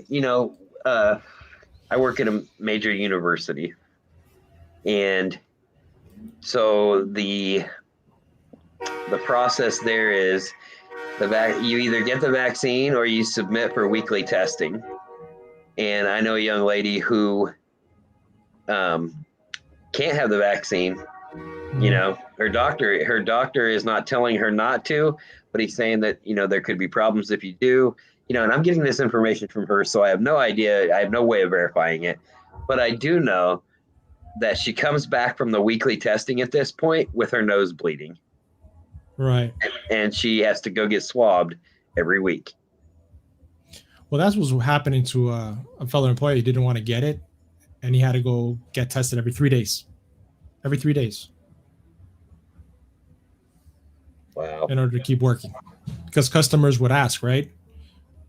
I work at a major university. And so the process there is you either get the vaccine or you submit for weekly testing. And I know a young lady who can't have the vaccine. Her doctor is not telling her not to, but he's saying that, there could be problems if you do, and I'm getting this information from her. So I have no idea. I have no way of verifying it, but I do know that she comes back from the weekly testing at this point with her nose bleeding. Right. And she has to go get swabbed every week. Well, that's what was happening to a fellow employee. He didn't want to get it, and he had to go get tested every 3 days. Every 3 days. Wow. In order to keep working. Because customers would ask, right?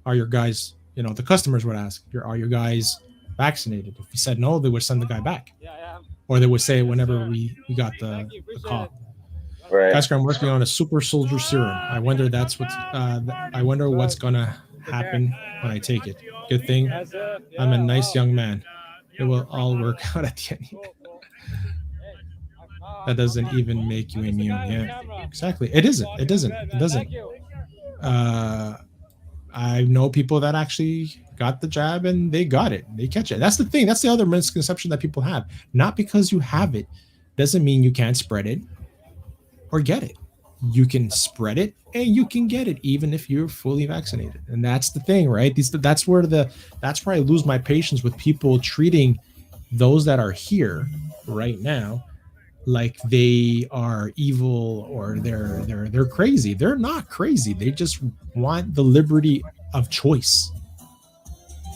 Are your guys, the customers would ask, are your guys vaccinated? If he said no, they would send the guy back. Yeah. Or they would say whenever we got the call. Right. Oscar, I'm working on a super soldier serum. I wonder what's gonna happen when I take it. Good thing I'm a nice young man. It will all work out at the end. That doesn't even make you immune. Yeah, exactly. It doesn't. I know people that actually got the jab and they got it. They catch it. That's the thing. That's the other misconception that people have. Not because you have it doesn't mean you can't spread it or get it. You can spread it and you can get it even if you're fully vaccinated. And that's the thing, right? That's where I lose my patience with people treating those that are here right now like they are evil or they're crazy. They're not crazy. They just want the liberty of choice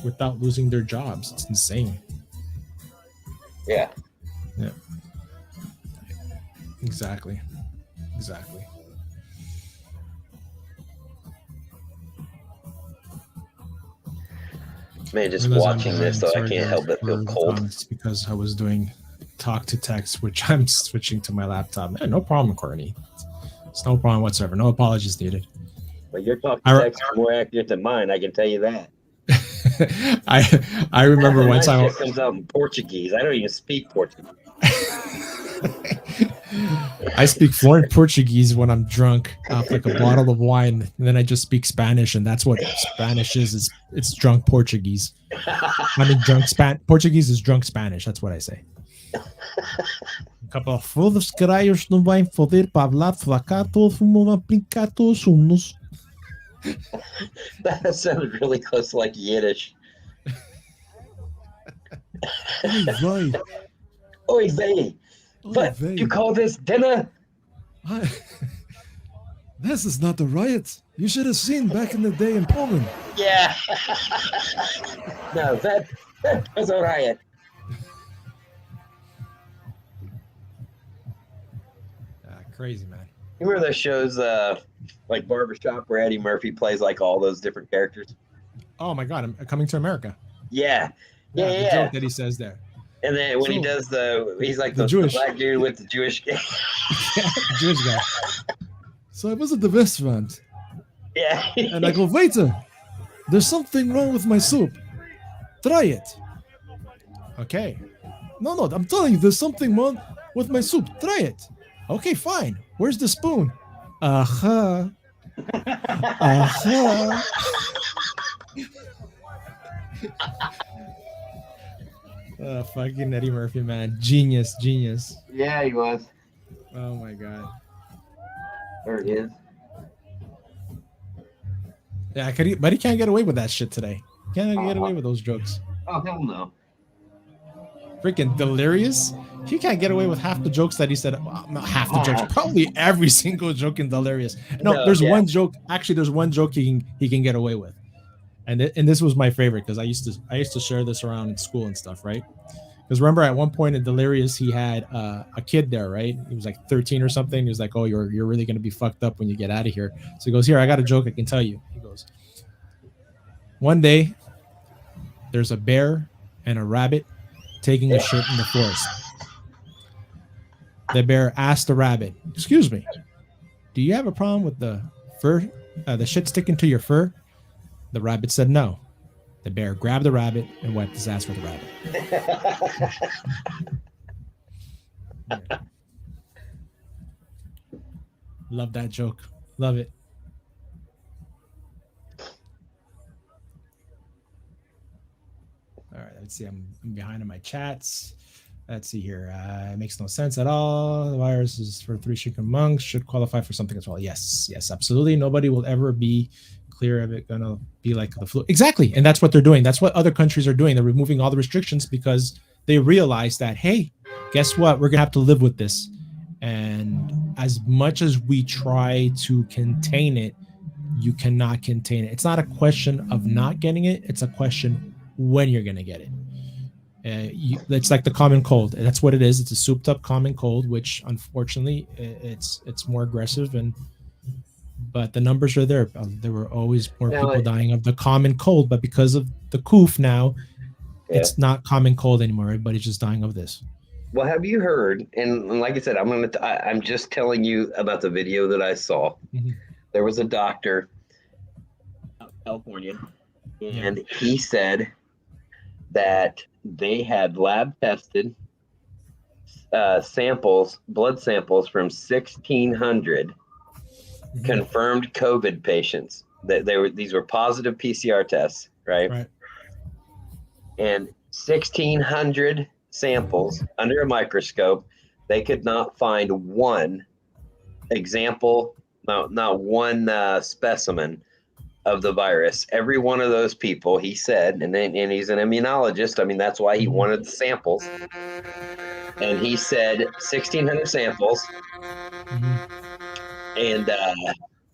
without losing their jobs. It's insane. Yeah. Exactly. Man, just watching this, though, I can't help but feel cold. It's because I was doing talk to text, which I'm switching to my laptop. Man, no problem, Courtney. It's no problem whatsoever. No apologies needed. But your talk to text is more accurate than mine. I can tell you that. I remember one time. It comes out in Portuguese. I don't even speak Portuguese. I speak fluent Portuguese when I'm drunk off like a bottle of wine, and then I just speak Spanish, and that's what Spanish is it's drunk Portuguese. I mean, Portuguese is drunk Spanish. That's what I say. Couple full of caralhos não vai poder falar flacar todo mundo brincar todos juntos. That sounded really close to like Yiddish. Oi, vey. But you call this dinner? This is not a riot. You should have seen back in the day in Poland. Yeah. No, that was a riot. Crazy, man. You remember those shows like Barbershop where Eddie Murphy plays like all those different characters? Oh my God, I'm coming to America. Yeah. The joke that he says there. And then when he does he's like the the Jewish black dude with the Jewish guy. Yeah, Jewish guy. So I was at the restaurant. Yeah. And I go, waiter, there's something wrong with my soup. Try it. Okay. No, I'm telling you, there's something wrong with my soup. Try it. Okay, fine. Where's the spoon? Aha. Aha. Fucking Eddie Murphy, man. Genius. Yeah, he was. Oh my God. There it is. Yeah, but he can't get away with that shit today. Can't get away with those jokes. Oh, hell no. Freaking Delirious. He can't get away with half the jokes that he said. Not half the jokes, probably every single joke in Delirious. No, there's one joke. Actually, there's one joke he can get away with, and this was my favorite because I used to share this around in school and stuff, right? Because remember, at one point in Delirious, he had a kid there, right? He was like 13 or something. He was like, "Oh, you're really gonna be fucked up when you get out of here." So he goes, "Here, I got a joke I can tell you." He goes, "One day, there's a bear and a rabbit taking a shit in the forest. The bear asked the rabbit, 'Excuse me, do you have a problem with the fur, the shit sticking to your fur?' The rabbit said no. The bear grabbed the rabbit and wiped his ass with the rabbit." Yeah. Love that joke. Love it. All right, let's see. I'm behind in my chats. Let's see here. It makes no sense at all. The virus is for 3 chicken monks. Should qualify for something as well. Yes, absolutely. Nobody will ever be clear of it. Gonna be like the flu. Exactly. And that's what they're doing. That's what other countries are doing. They're removing all the restrictions because they realize that, hey, guess what? We're gonna have to live with this. And as much as we try to contain it, you cannot contain it. It's not a question of not getting it. It's a question when you're gonna get it. It's like the common cold. That's what it is. It's a souped up common cold, which unfortunately it's more aggressive, but the numbers are there. There were always more people dying of the common cold, but because of the coof now, it's not common cold anymore. Everybody's just dying of this. Well, have you heard? And like I said, I'm just telling you about the video that I saw. Mm-hmm. There was a doctor out in California, and he said that they had lab tested blood samples from 1,600 confirmed COVID patients. That these were positive PCR tests, right? And 1,600 samples under a microscope, they could not find one example, not one specimen of the virus. Every one of those people, he said, and he's an immunologist. I mean, that's why he wanted the samples. And he said 1,600 samples, and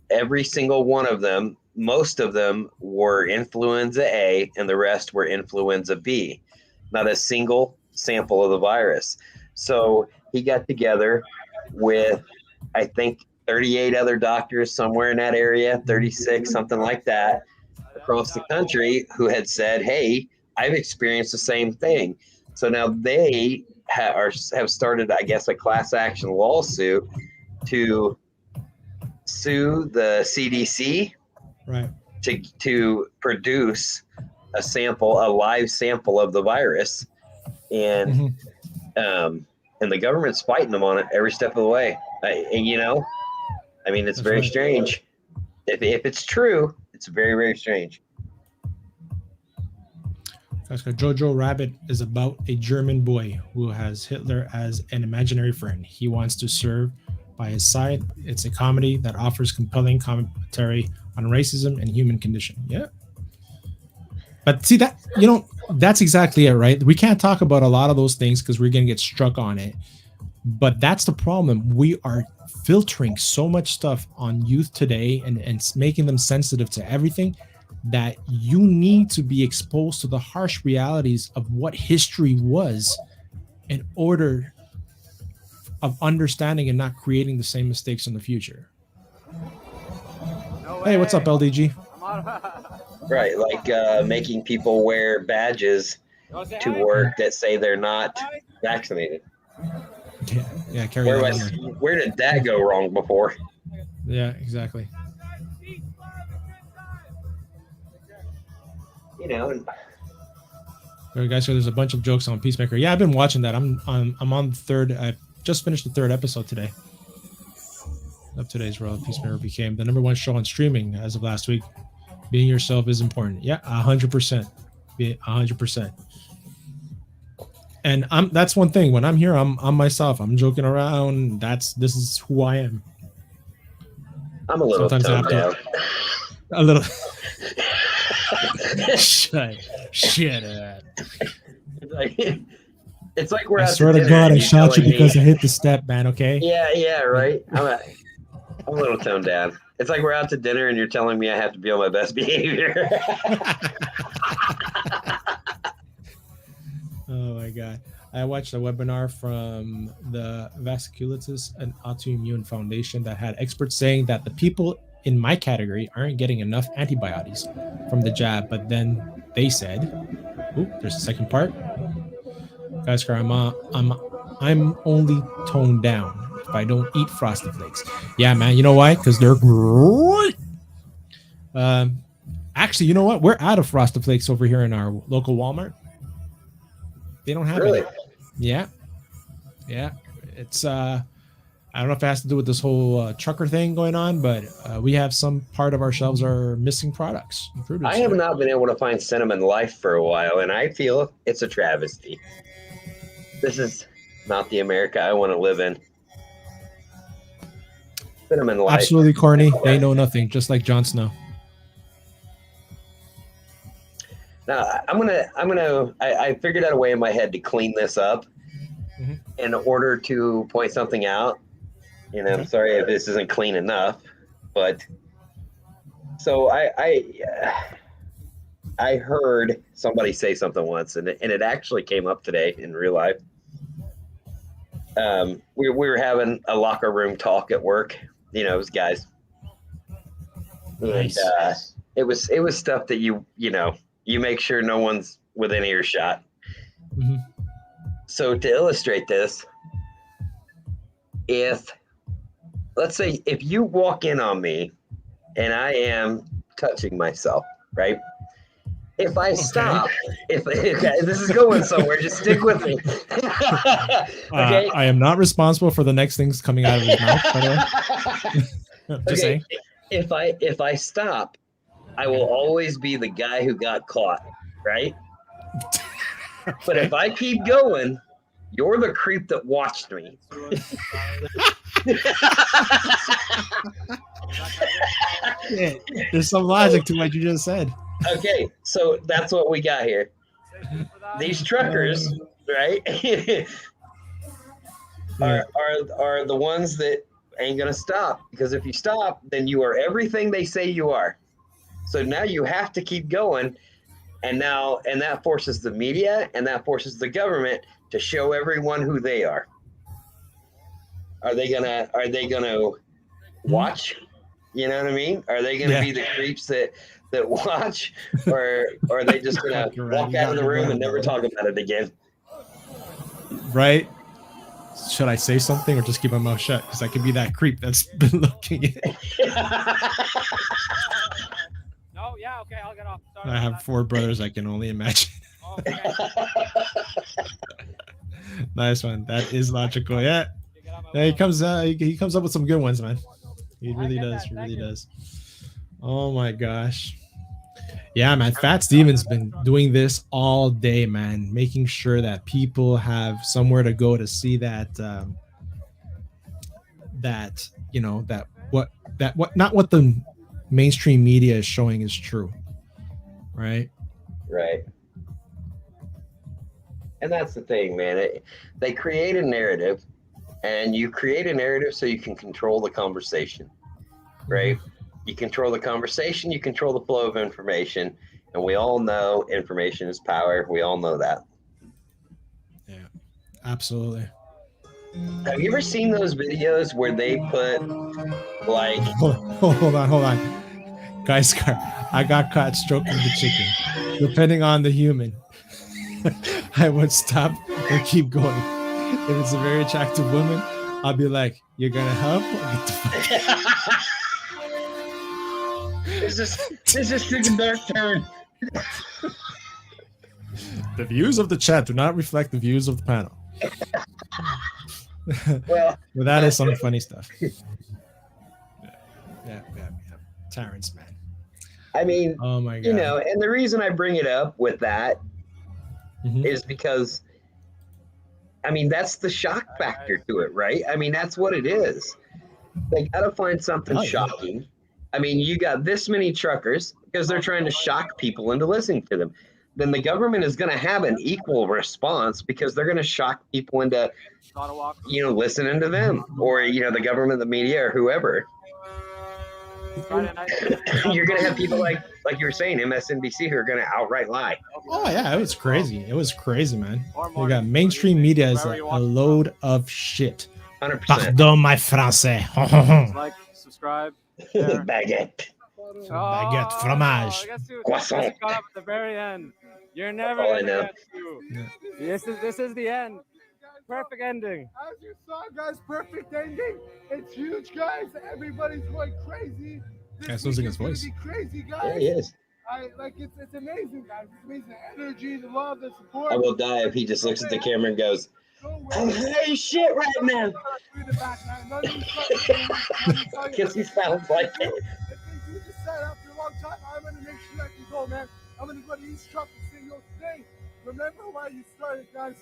every single one of them, most of them were influenza A, and the rest were influenza B. Not a single sample of the virus. So he got together with, I think, 38 other doctors somewhere in that area, 36, something like that, across the country, who had said, hey, I've experienced the same thing. So now they have started, I guess, a class action lawsuit to sue the CDC to produce a live sample of the virus. And the government's fighting them on it every step of the way. I mean, it's very strange. If it's true, it's very, very strange. Jojo Rabbit is about a German boy who has Hitler as an imaginary friend. He wants to serve by his side. It's a comedy that offers compelling commentary on racism and human condition. Yeah. But see that, that's exactly it, right? We can't talk about a lot of those things because we're going to get struck on it. But that's the problem. We are filtering so much stuff on youth today and making them sensitive to everything, that you need to be exposed to the harsh realities of what history was in order of understanding and not creating the same mistakes in the future. No Hey, what's up, way. LDG? I'm on. Right, like making people wear badges You wanna say to hi? work that say they're not vaccinated. Yeah, carry that on there. Where did that go wrong before? Yeah, exactly. You know, and All right, guys, so there's a bunch of jokes on Peacemaker. Yeah, I've been watching that. I'm on the third. I just finished the third episode today of today's World. Peacemaker became the #1 show on streaming as of last week. Being yourself is important. Yeah, 100%. 100%. And that's one thing. When I'm here, I'm myself. I'm joking around. This is who I am. I'm a little Sometimes I have toned to- down. A little. Shut up. It's like we're I out swear to to dinner God, and I you're shot you telling because me- I hit the step, man. Okay. Yeah, right. I'm a little toned down. It's like we're out to dinner and you're telling me I have to be on my best behavior. Oh my God. I watched a webinar from the Vasculitis and Autoimmune Foundation that had experts saying that the people in my category aren't getting enough antibiotics from the jab, but then they said, "Ooh, there's a second part." Guys, I'm only toned down if I don't eat Frosted Flakes. Yeah, man. You know why? Because they're great. Actually, you know what? We're out of Frosted Flakes over here in our local Walmart. They don't have Really? any. Yeah. It's I don't know if it has to do with this whole trucker thing going on, but we have some part of our shelves are missing products. I have not been able to find Cinnamon Life for a while, and I feel it's a travesty. This is not the America I want to live in. Cinnamon Life. Absolutely corny. They know nothing, just like Jon Snow. Now I figured out a way in my head to clean this up in order to point something out. You know, I'm sorry if this isn't clean enough, but so I heard somebody say something once, and it actually came up today in real life. We were having a locker room talk at work. You know, it was guys. Nice. And it was stuff that you make sure no one's within earshot. Mm-hmm. So to illustrate this, let's say if you walk in on me and I am touching myself, right? If I stop, if this is going somewhere, just stick with me. Okay. I am not responsible for the next things coming out of his mouth, by the way. Just saying. If I stop, I will always be the guy who got caught, right? But if I keep going, you're the creep that watched me. Yeah, there's some logic to what you just said. Okay, so that's what we got here. These truckers, right, are the ones that ain't gonna stop, because if you stop, then you are everything they say you are. So now you have to keep going, and that forces the media and that forces the government to show everyone who they are. Are they gonna watch? You know what I mean? Are they gonna be the creeps that watch, or are they just gonna walk out of the room and never talk about it again? Right? Should I say something or just keep my mouth shut? Because I could be that creep that's been looking at. No, yeah, okay, I'll get off. Sorry I have 4 brothers. I can only imagine. Oh, okay. Nice one. That is logical. Yeah. You get on my Yeah, he level. comes up with some good ones, man. He really get does. that. He Thank really you. does. Oh my gosh. Yeah, man. Fat Steven's been doing this all day, man, making sure that people have somewhere to go to see that what the mainstream media is showing is true. Right? Right. And that's the thing, man. They create a narrative, and you create a narrative so you can control the conversation, right? You control the conversation, you control the flow of information, and we all know information is power. We all know that. Yeah, absolutely. Have you ever seen those videos where they put like Hold on. Guys, I got caught stroking the chicken. Depending on the human, I would stop or keep going. If it's a very attractive woman, I'll be like, "You're gonna help?" Or get the fuck this just took a dark turn. The views of the chat do not reflect the views of the panel. Well, But that is some funny stuff. Yeah. Terrence, man. I mean, Oh my god. you know, and the reason I bring it up with that Mhm. is because, I mean, that's the shock factor to it, right? I mean, that's what it is. They got to find something Oh, yeah. shocking. I mean, you got this many truckers because they're trying to shock people into listening to them. Then the government is going to have an equal response because they're going to shock people into, you know, listening to them, or, you know, the government, the media, or whoever. You're going to have people like you were saying, MSNBC, who are going to outright lie. Oh yeah, it was crazy. It was crazy, man. We got mainstream media is like a load of shit. 100%. Pardon my français. Like, subscribe. share. Baguette. Baguette, fromage. I guess you Croissant. got up at the very end. You're never Oh, I gonna know. get to. This is the end. Perfect ending. As you saw, guys, perfect ending. It's huge, guys. Everybody's going crazy. Guy's This losing week his is gonna voice. be crazy, There guys. he is. It's amazing, guys. It's amazing. The energy, the love, the support. I will die if he just looks at the camera and goes, No I'm way. high as shit right now. Through the back, man. None of these fucking things. Let me tell you, Because he sounds like it. the things you just said after a long time, I'm gonna make sure I can go, man. I'm gonna go to East Truck and say, yo, today, remember why you started, guys.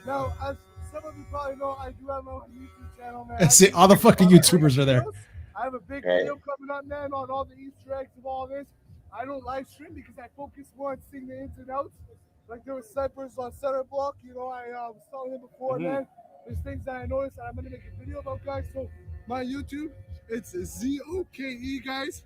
Now, as some of you probably know, I do have my own YouTube channel, man. See, all the fucking YouTubers are there. I have a big Right. video coming up, man, on all the Easter eggs of all this. I don't live stream because I focus more on seeing the ins and outs. Like there were snipers on Center Block, you know, I was telling him before, man. There's things that I noticed that I'm gonna make a video about, guys. So my YouTube, it's ZOKE, guys.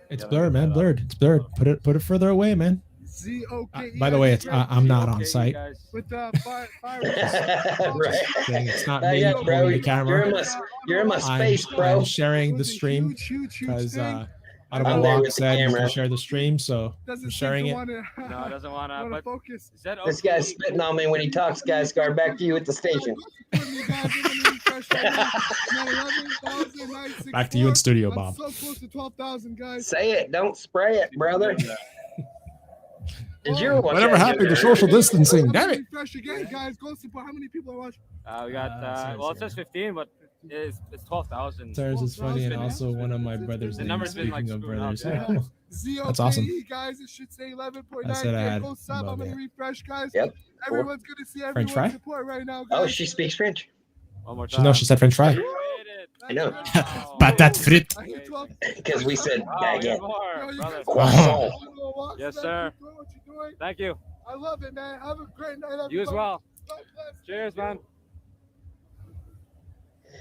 It's blurred, man. Blurred. It's blurred. Put it further away, man. ZOKE. By the way, it's I'm not on Okay, site. guys. with fire. Right. Saying it's not Not me yet, bro. holding the You're camera. in my, you're in my space, bro. I'm sharing the Was a stream huge because thing. Ottawa I'm there Walk with the said you camera. can share the stream, so Doesn't I'm seem sharing to it. wanna- No, it doesn't want to. wanna But focus. is that This okay? guy's spitting on me when he talks, guys. Guard, back to you at the station. Back to you in studio, I'm Bob. so close to 12,000, guys. Say it. Don't spray it, brother. Did you ever watch Whatever that happened to show? social distancing? I'm Damn gonna it! refresh again, guys. Go support. How many people are watching? We got. sorry, Well, it sorry. says 15, but it's 12,000. Stars is funny, and Yeah. also one of my brothers. The named, number's been, like, speaking of screwed brothers, up, hey, yeah. cool. ZOKE, That's awesome. guys. It should say 11.9. I said I had Go sub. I'm above gonna it. refresh, guys. Yep. Everyone's gonna see French everyone's fry? support right now, guys. Oh, she speaks French. One more She time. no, she said French fry. You made it. I know. Patate frite. I hit 12. Because we said Wow, you baguette. more, Yo, you brother. guys- Croissant. Yes, man. sir. Keep doing what you're doing. Thank you. I love it, man. Have a great night, everybody. You as well. God bless. Cheers, man.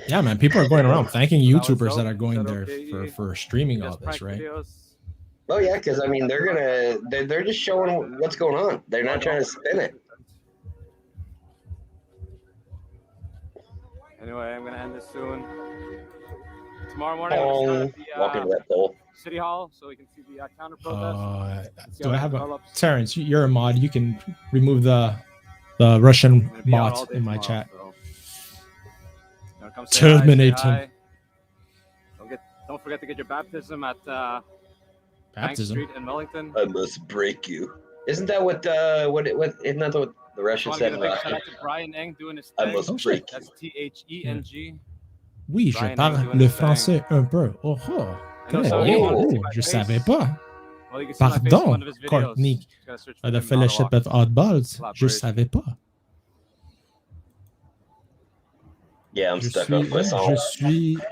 Yeah, man. People are going around thanking That was YouTubers dope. that are going Is that there okay? for streaming all Just this, prank right? videos. Oh yeah, because I mean they're just showing what's going on. They're not trying to spin it. Anyway, I'm gonna end this soon. Tomorrow morning, I'm gonna start at Walk into the that pole. City Hall so we can see the counter protest. See Do how I it have a develops. Terrence? You're a mod. You can remove the Russian I'm gonna be out all bot day in my tomorrow, chat. so you wanna come say hi, say Terminate hi. him. Don't forget to get your baptism at Bank Baptism. Street in Wellington. I must break you. Isn't that what isn't that what the I Russian want to said? give a big shout out to Brian Eng doing his I thing. must Oh, shit. break you. That's THENG. Oui, je Brian parle Eng doing le his thing. français un peu. Oh, oh. I know Très some of bien. you wanna see Oh, my je face. savais pas. Well, you can see my face in Pardon, one of his videos. Courtney. Just gotta search for The him, Fellowship Ottawa. of Oddballs. Je Collaboration. savais pas. Yeah, I'm Je stuck on suis croissant.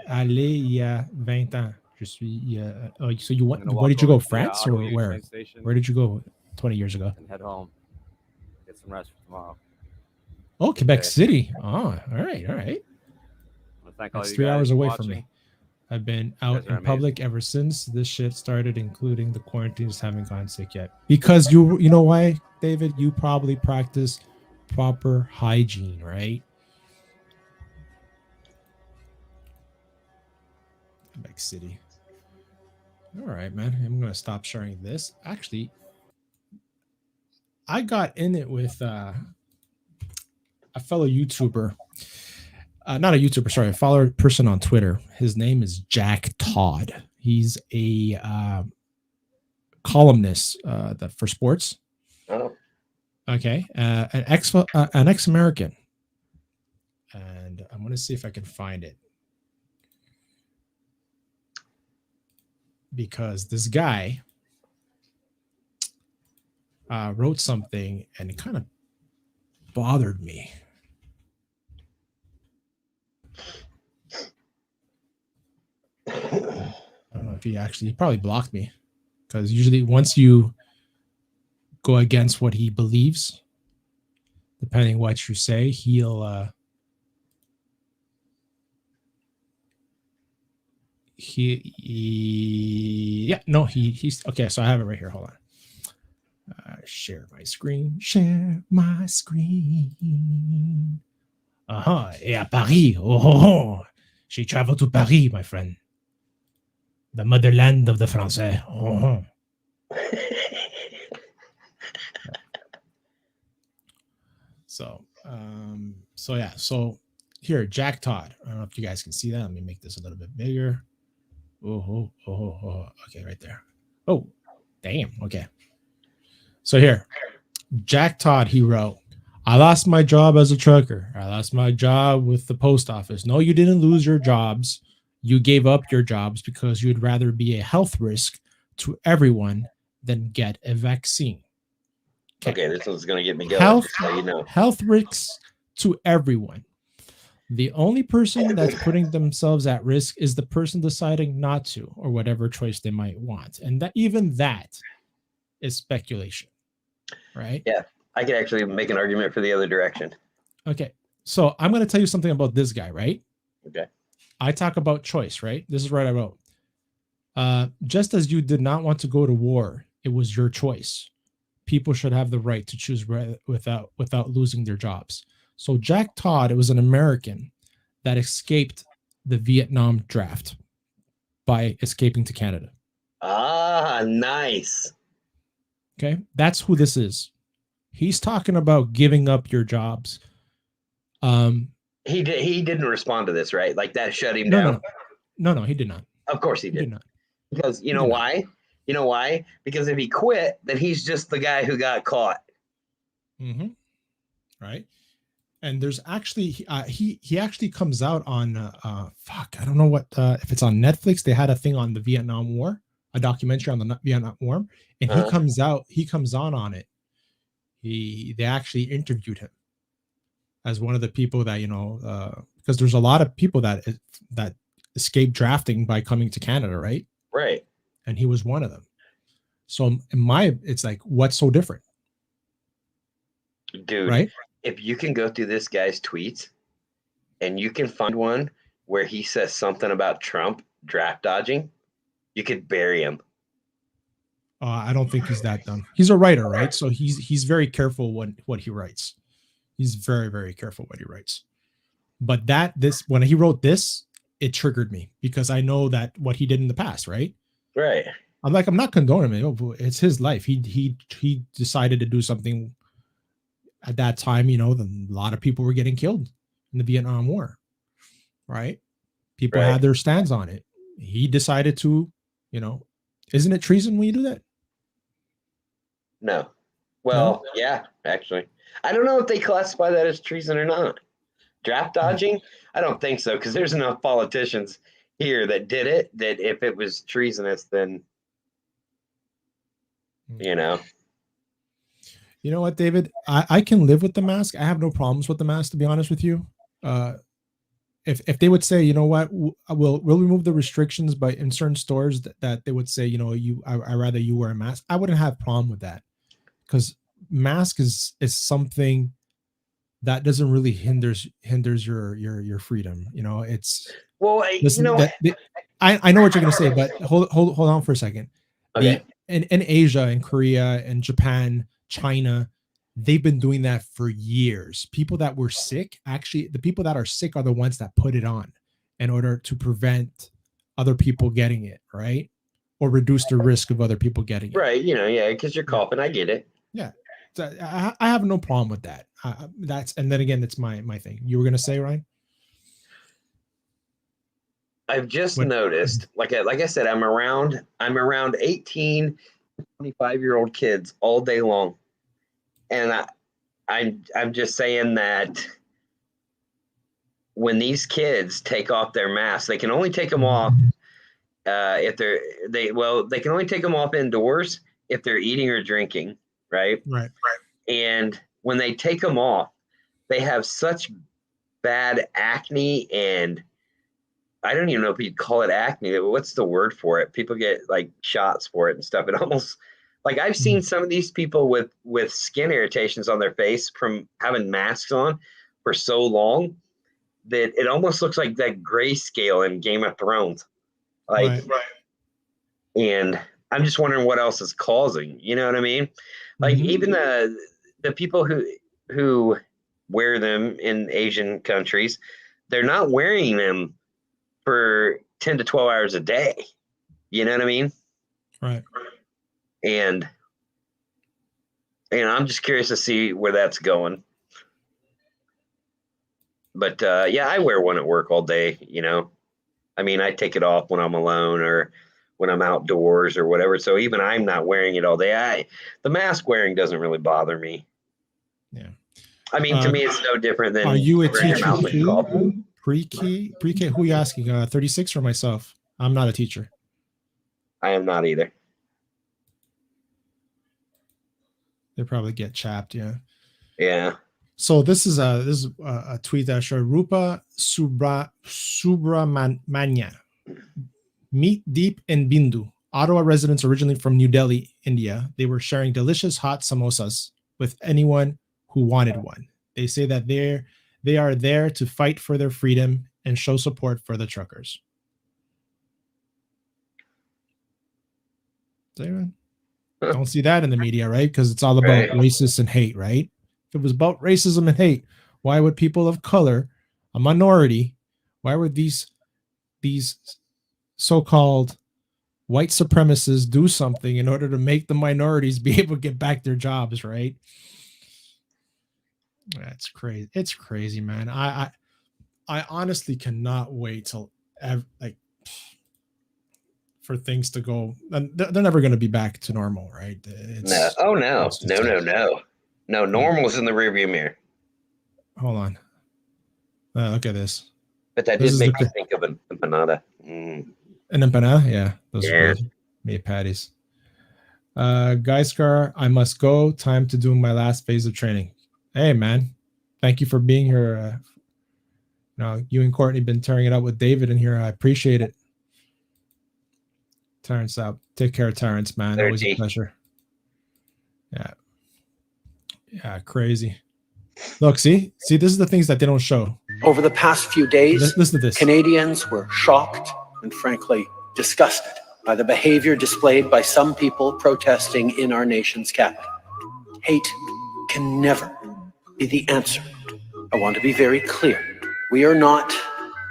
allé il y a 20 ans. Oh, so you I'm went? gonna Where walk did you go? over to the, France or Ottawa Union where? train station Where did you go 20 years ago? and head home. Get some rest for tomorrow. Oh, Quebec Okay. City. Oh, all right, all right. Well, thank all That's you 3 guys hours away watching. from me. I've been guys out are in public amazing. ever since this shit started, including the quarantines. Haven't gotten sick yet because you know why, David? You probably practice proper hygiene, right? Quebec City. All right, man. I'm gonna stop sharing this. Actually, I got in it with a fellow YouTuber. Not a YouTuber, sorry, a follower person on Twitter. His name is Jack Todd. He's a columnist that for sports. Oh, Okay, an ex-American, and I'm gonna see if I can find it because this guy wrote something and it kind of bothered me. I don't know if he probably blocked me because usually once you go against what he believes, depending what you say, he'll he's okay. So I have it right here. Hold on. Share my screen. Share my screen. Et à Paris. Oh. She traveled to Paris, my friend. The motherland of the Français. Oh. So yeah. So here, Jack Todd. I don't know if you guys can see that. Let me make this a little bit bigger. Oh. Okay, right there. Oh, damn. Okay. So here, Jack Todd, he wrote, I lost my job as a trucker. I lost my job with the post office. No, you didn't lose your jobs. You gave up your jobs because you'd rather be a health risk to everyone than get a vaccine. okay, this one's gonna get me going. Health, Just so you know. health risks to everyone. The only person that's putting themselves at risk is the person deciding not to, or whatever choice they might want. And that even that is speculation, right? Yeah, I could actually make an argument for the other direction. Okay. So I'm going to tell you something about this guy, right? Okay. I talk about choice, right? This is what I wrote. Just as you did not want to go to war, it was your choice. People should have the right to choose without losing their jobs. So Jack Todd, it was an American that escaped the Vietnam draft by escaping to Canada. Ah, nice. Okay, that's who this is. He's talking about giving up your jobs. He didn't respond to this, right? Like that shut him down. No, he did not. Of course he He did. did not. Because you know why? You know why? Because if he quit, then he's just the guy who got caught. Mm-hmm. Right. And there's actually he actually comes out on I don't know what if it's on Netflix. They had a thing on the Vietnam War, a documentary on the Vietnam War, and he comes on it. They actually interviewed him as one of the people that because there's a lot of people that escaped drafting by coming to Canada, right? Right. And he was one of them. So it's like, what's so different? Dude, right? If you can go through this guy's tweets and you can find one where he says something about Trump draft dodging, you could bury him. I don't think he's that dumb. He's a writer, right? So he's very careful what he writes. He's very, very careful what he writes. But when he wrote this, it triggered me because I know that what he did in the past, right? Right. I'm not condoning it. It's his life. He decided to do something at that time. A lot of people were getting killed in the Vietnam War, right? People had their stands on it. He decided to, isn't it treason when you do that? No. Well, yeah, actually. I don't know if they classify that as treason or not. Draft dodging? I don't think so, because there's enough politicians here that did it that if it was treasonous, then, You know what, David? I can live with the mask. I have no problems with the mask, to be honest with you. If they would say, you know what, we'll remove the restrictions by in certain stores that they would say, I rather you wear a mask, I wouldn't have a problem with that, because mask is something that doesn't really hinders your freedom. You know, it's Well, listen, I know what you're gonna say, but hold on for a second. okay. In Asia, in Korea, in Japan, China, they've been doing that for years. People that were sick, actually, the people that are sick are the ones that put it on in order to prevent other people getting it, right? Or reduce the risk of other people getting it. Right. You know, yeah, because you're coughing. I get it. Yeah. So I have no problem with that. And then again, that's my thing. You were gonna say, Ryan? I've just noticed, like I said, I'm around 18, 25-year-old kids all day long. And I'm just saying that when these kids take off their masks, they can only take them off if they can only take them off indoors if they're eating or drinking, right? Right. And when they take them off, they have such bad acne, and I don't even know if you'd call it acne. What's the word for it? People get like shots for it and stuff. It almost like I've seen some of these people with skin irritations on their face from having masks on for so long that it almost looks like that grayscale in Game of Thrones. Like, and I'm just wondering what else is causing, you know what I mean? Like even the people who wear them in Asian countries, they're not wearing them for 10 to 12 hours a day. You know what I mean? Right. And I'm just curious to see where that's going. But yeah, I wear one at work all day, you know. I mean, I take it off when I'm alone or when I'm outdoors or whatever. So even I'm not wearing it all day. The mask wearing doesn't really bother me. Yeah. I mean, to me, it's no different than. Are you a teacher too? Pre-K? Who are you asking? 36 or myself? I'm not a teacher. I am not either. They probably get chapped. Yeah. Yeah. So this is a tweet that showed Rupa Subramanya. Meet Deep and Bindu, Ottawa residents originally from New Delhi, India. They were sharing delicious hot samosas with anyone who wanted one. They say that they are there to fight for their freedom and show support for the truckers. Don't see that in the media, right? Because it's all about racists and hate, right? If it was about racism and hate, why would people of color, a minority, why would these so-called white supremacists do something in order to make the minorities be able to get back their jobs, right? That's crazy. It's crazy, man. I honestly cannot wait till for things to go. They're never going to be back to normal, right? No. No, normal's in the rearview mirror. Hold on. Look at this. But that did make me think of an empanada. An empanada? Yeah. Those are good. Meat patties. Geiscar, I must go. Time to do my last phase of training. Hey, man. Thank you for being here. You and Courtney been tearing it up with David in here. I appreciate it. Terrence out. Take care of Terrence, man. Always a pleasure. Yeah, crazy. Look, see, this is the things that they don't show. Over the past few days, listen to this. Canadians were shocked and frankly disgusted by the behavior displayed by some people protesting in our nation's capital. Hate can never be the answer. I want to be very clear. We are not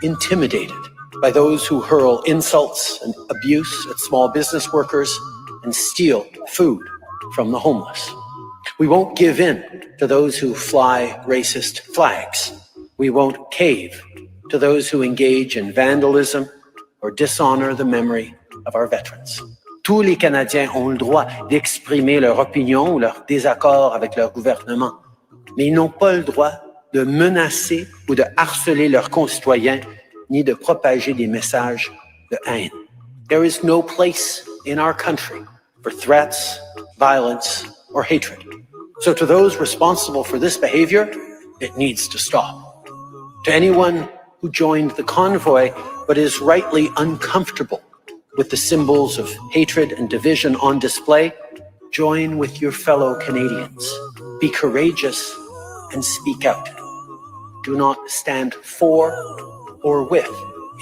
intimidated by those who hurl insults and abuse at small business workers and steal food from the homeless. We won't give in to those who fly racist flags. We won't cave to those who engage in vandalism or dishonor the memory of our veterans. Tous les Canadiens ont le droit d'exprimer leur opinion ou leur désaccord avec leur gouvernement, mais ils n'ont pas le droit de menacer ou de harceler leurs concitoyens ni de propager des messages de haine. There is no place in our country for threats, violence, or hatred. So to those responsible for this behavior, it needs to stop. To anyone who joined the convoy but is rightly uncomfortable with the symbols of hatred and division on display, join with your fellow Canadians. Be courageous and speak out. do not stand for or with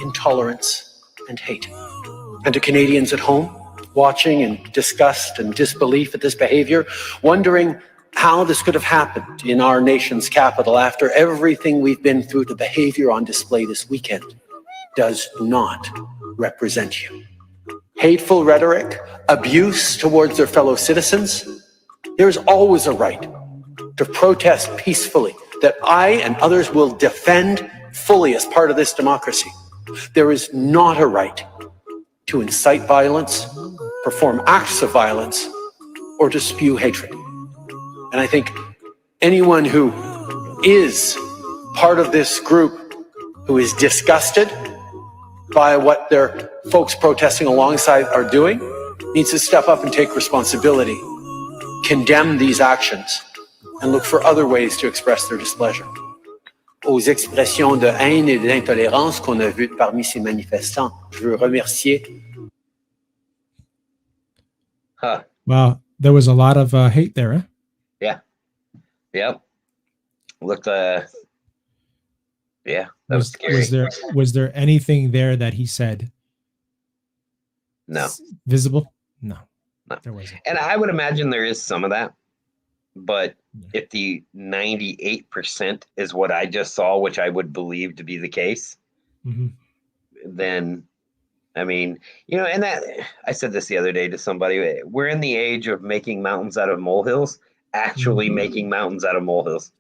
intolerance and hate. And to Canadians at home, watching in disgust and disbelief at this behavior, wondering how this could have happened in our nation's capital after everything we've been through, the behavior on display this weekend does not represent you. Hateful rhetoric, abuse towards their fellow citizens, there's always a right to protest peacefully that I and others will defend fully as part of this democracy. There is not a right to incite violence, perform acts of violence, or to spew hatred. And I think anyone who is part of this group who is disgusted by what their folks protesting alongside are doing needs to step up and take responsibility, condemn these actions, and look for other ways to express their displeasure. Aux expressions de haine et d'intolérance qu'on a vues parmi ces manifestants, je veux remercier. Huh. Wow, there was a lot of hate there, huh? Yeah. Yep. Looked. Yeah, that was scary. Was there anything there that he said? No. Visible? No. No. There wasn't. And I would imagine there is some of that, but if the 98% is what I just saw, which I would believe to be the case, then, I mean, you know, and that, I said this the other day to somebody, we're in the age of making mountains out of molehills, actually making mountains out of molehills.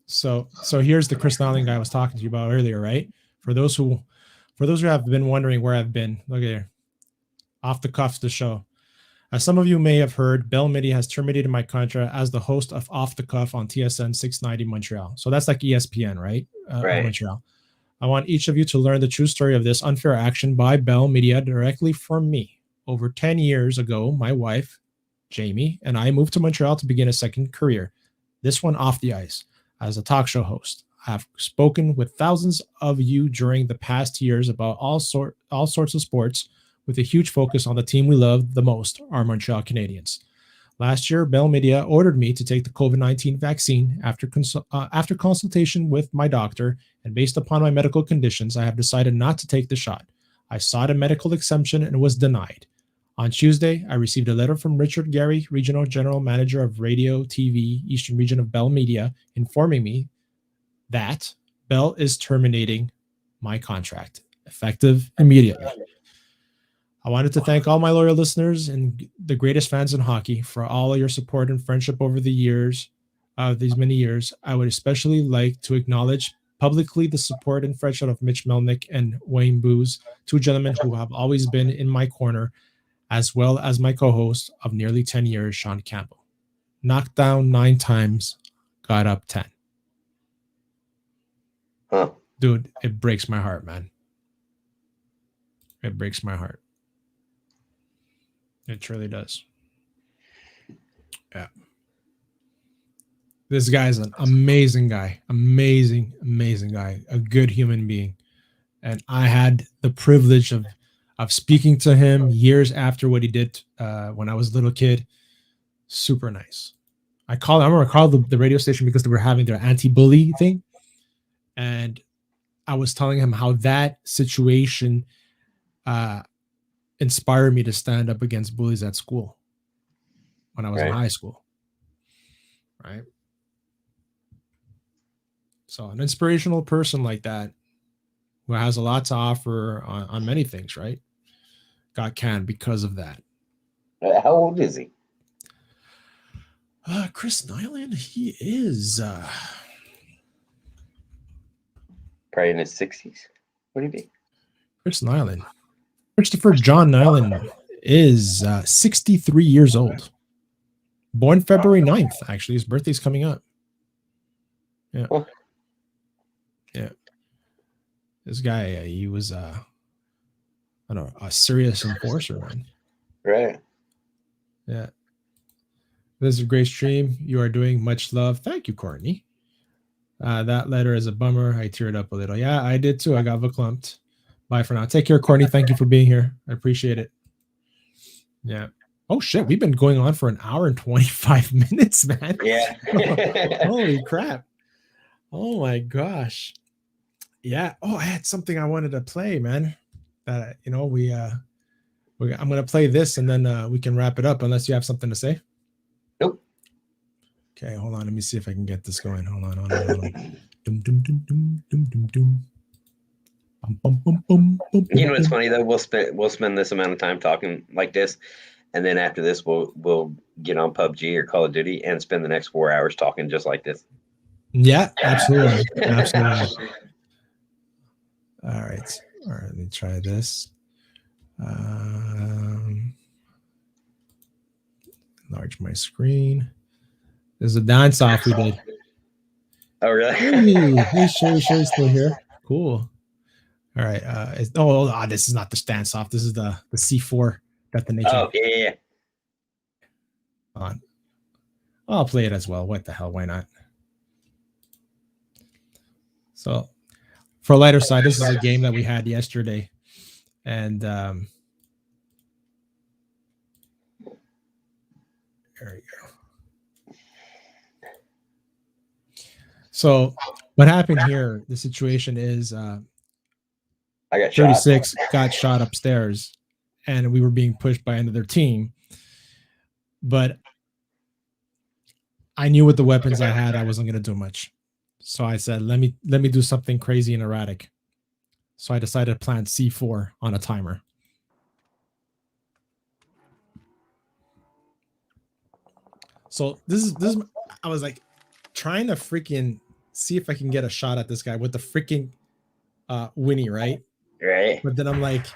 So here's the Chris Nilan guy I was talking to you about earlier, right? For those who have been wondering where I've been, look here, off the cuff the show. As some of you may have heard, Bell Media has terminated my contract as the host of Off the Cuff on TSN 690 Montreal. So that's like ESPN, right? Right. Montreal. I want each of you to learn the true story of this unfair action by Bell Media directly from me. Over 10 years ago, my wife, Jamie, and I moved to Montreal to begin a second career, this one off the ice, as a talk show host. I have spoken with thousands of you during the past years about all sorts of sports, with a huge focus on the team we love the most, our Montreal Canadiens. Last year, Bell Media ordered me to take the COVID-19 vaccine after consultation with my doctor, and based upon my medical conditions, I have decided not to take the shot. I sought a medical exemption and was denied. On Tuesday, I received a letter from Richard Gary, Regional General Manager of Radio, TV, Eastern Region of Bell Media, informing me that Bell is terminating my contract, effective immediately. I wanted to thank all my loyal listeners and the greatest fans in hockey for all your support and friendship over the years, these many years. I would especially like to acknowledge publicly the support and friendship of Mitch Melnick and Wayne Booz, two gentlemen who have always been in my corner, as well as my co-host of nearly 10 years, Sean Campbell. Knocked down 9 times, got up 10. Huh. Dude, it breaks my heart, man. It breaks my heart. It truly does. Yeah. This guy's an amazing guy. Amazing, amazing guy. A good human being. And I had the privilege of speaking to him years after what he did when I was a little kid. Super nice. I remember I called the radio station because they were having their anti-bully thing. And I was telling him how that situation inspired me to stand up against bullies at school when I was in high school. Right. So an inspirational person like that who has a lot to offer on many things, right? Got canned because of that. How old is he? Chris Nilan, he is Probably in his 60s. What do you think? Chris Nilan. Christopher John Nilan is 63 years old. Born February 9th, actually. His birthday's coming up. Yeah. Oh. Yeah. This guy, he was a serious enforcer, man. Right. Yeah. This is a great stream. You are doing much love. Thank you, Courtney. That letter is a bummer. I teared up a little. Yeah, I did too. I got verklempt. Bye for now. Take care, Courtney. Thank you for being here. I appreciate it. Yeah. Oh, shit. We've been going on for an hour and 25 minutes, man. Yeah. Holy crap. Oh my gosh. Yeah. Oh, I had something I wanted to play, man. That I'm gonna play this and then we can wrap it up unless you have something to say. Nope. Okay, hold on. Let me see if I can get this going. Hold on. Dum, dum, dum, dum, dum, dum, dum. Bum, bum, bum, bum, bum, You know what's bum. funny though? We'll spend this amount of time talking like this, and then after this, we'll get on PUBG or Call of Duty and spend the next 4 hours talking just like this. Yeah, absolutely. Absolutely. All right. Let me try this. Enlarge my screen. There's a dance off we did. Oh, really? Hey, Sherry's still here. Cool. All right. This is not the dance off. This is the C4 detonation. Oh, yeah. On. I'll play it as well. What the hell? Why not? So, for a lighter side, this is a game that we had yesterday, and there we go. So, what happened here? The situation is, I got 36 got shot upstairs, and we were being pushed by another team. But I knew with the weapons I had, I wasn't going to do much. So I said, let me do something crazy and erratic. So I decided to plant C4 on a timer. So this is I was like trying to freaking see if I can get a shot at this guy with the freaking Winnie, right? Right. But then I'm like,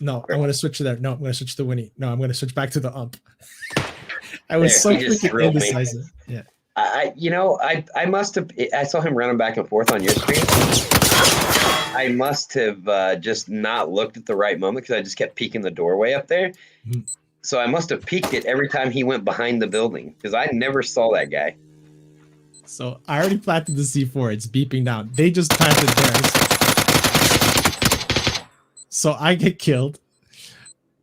no, I want to switch to that. No, I'm going to switch to Winnie. No, I'm going to switch back to the ump. I was so freaking indecisive. Yeah. I must have. I saw him running back and forth on your screen. I must have just not looked at the right moment because I just kept peeking the doorway up there. Mhm. So I must have peeked it every time he went behind the building because I never saw that guy. So I already planted the C4. It's beeping down. They just planted theirs. So I get killed.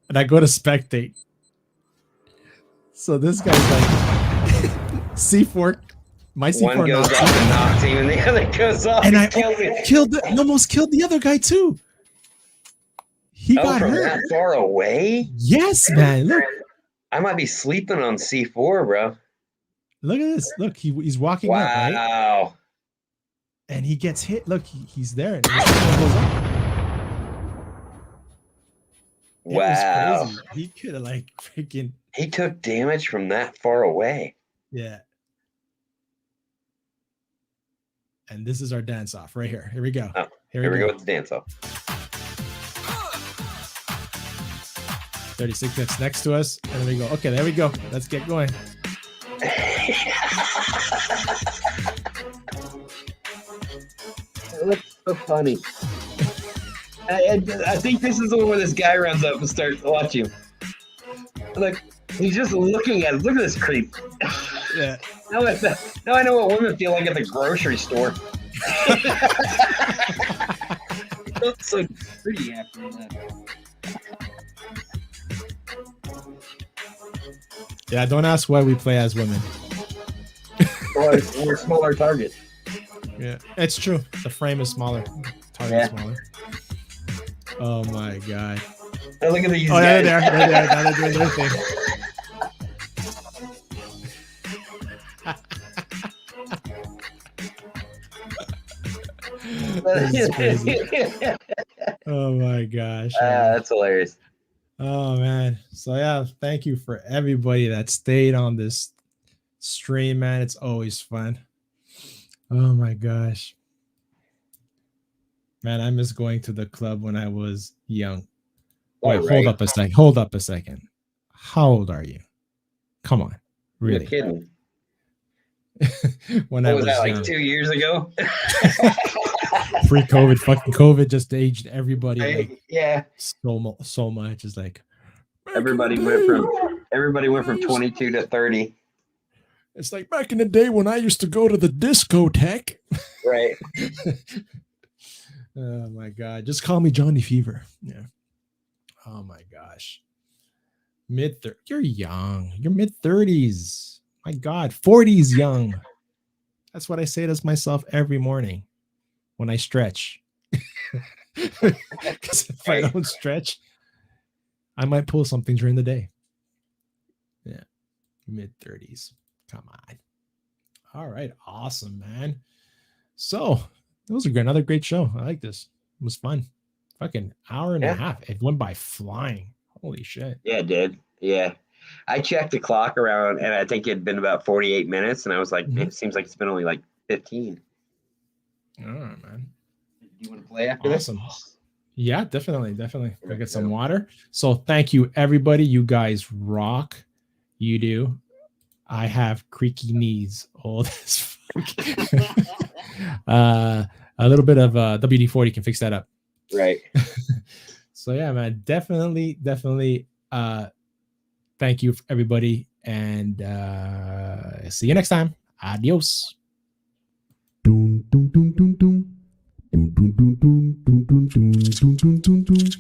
And I go to spectate. So this guy's like C4. My C4 One goes knocks off him. and knocks him, and the other goes off And and I kills him. almost killed the other guy too. He got from hurt. that far away? Yes, man. Look. I might be sleeping on C4, bro. Look at this. Look, he's walking up, right? Wow. And he gets hit. Look, he's there. And his C4 goes up. It Wow. was crazy. He could have like freaking. He took damage from that far away. Yeah. And this is our dance off right here. Here we go. Oh, here we go with the dance off. 36 that's next to us. And then we go, okay, there we go. Let's get going. It looks so funny. I think this is the one where this guy runs up and starts watching. Look, he's just looking at him. Look at this creep. Yeah. Now I know what women feel like at the grocery store. It looks so pretty after that. Yeah, don't ask why we play as women. Or smaller target. Yeah, it's true. The frame is smaller. Target is smaller. Oh my god. Now look at these guys. They're there. Now they're doing their thing. This is crazy. Oh my gosh. That's hilarious. Oh man. So yeah, thank you for everybody that stayed on this stream, man. It's always fun. Oh my gosh. Man, I miss going to the club when I was young. Wait, hold up a second. Hold up a second. How old are you? Come on. Really? You're kidding. When what I was that, young. like 2 years ago? Pre-COVID, fucking COVID just aged everybody like yeah. so much. It's like everybody went from 22 to 30. It's like back in the day when I used to go to the discotheque. Right. Oh my god. Just call me Johnny Fever. Yeah. Oh my gosh. You're young. You're mid-30s. My god. 40s young. That's what I say to myself every morning when I stretch. Because if I don't stretch, I might pull something during the day. Yeah. Mid-30s. Come on. All right. Awesome, man. So it was another great show. I like this. It was fun. Fucking hour and a half. It went by flying. Holy shit. Yeah, it did. Yeah. I checked the clock around, and I think it had been about 48 minutes, and I was like, man, it seems like it's been only like 15. All right, man. Do you want to play after Awesome. this? Yeah, definitely. Go get some water. So thank you, everybody. You guys rock. You do. I have creaky knees. Oh, this a little bit of WD-40 can fix that up. Right. So yeah, man, definitely. Thank you, everybody, and see you next time. Adios. Dun, dun, dun, dun, dun. Dun, dun, dun, dun, dun, dun, dun, dun, dun, dun.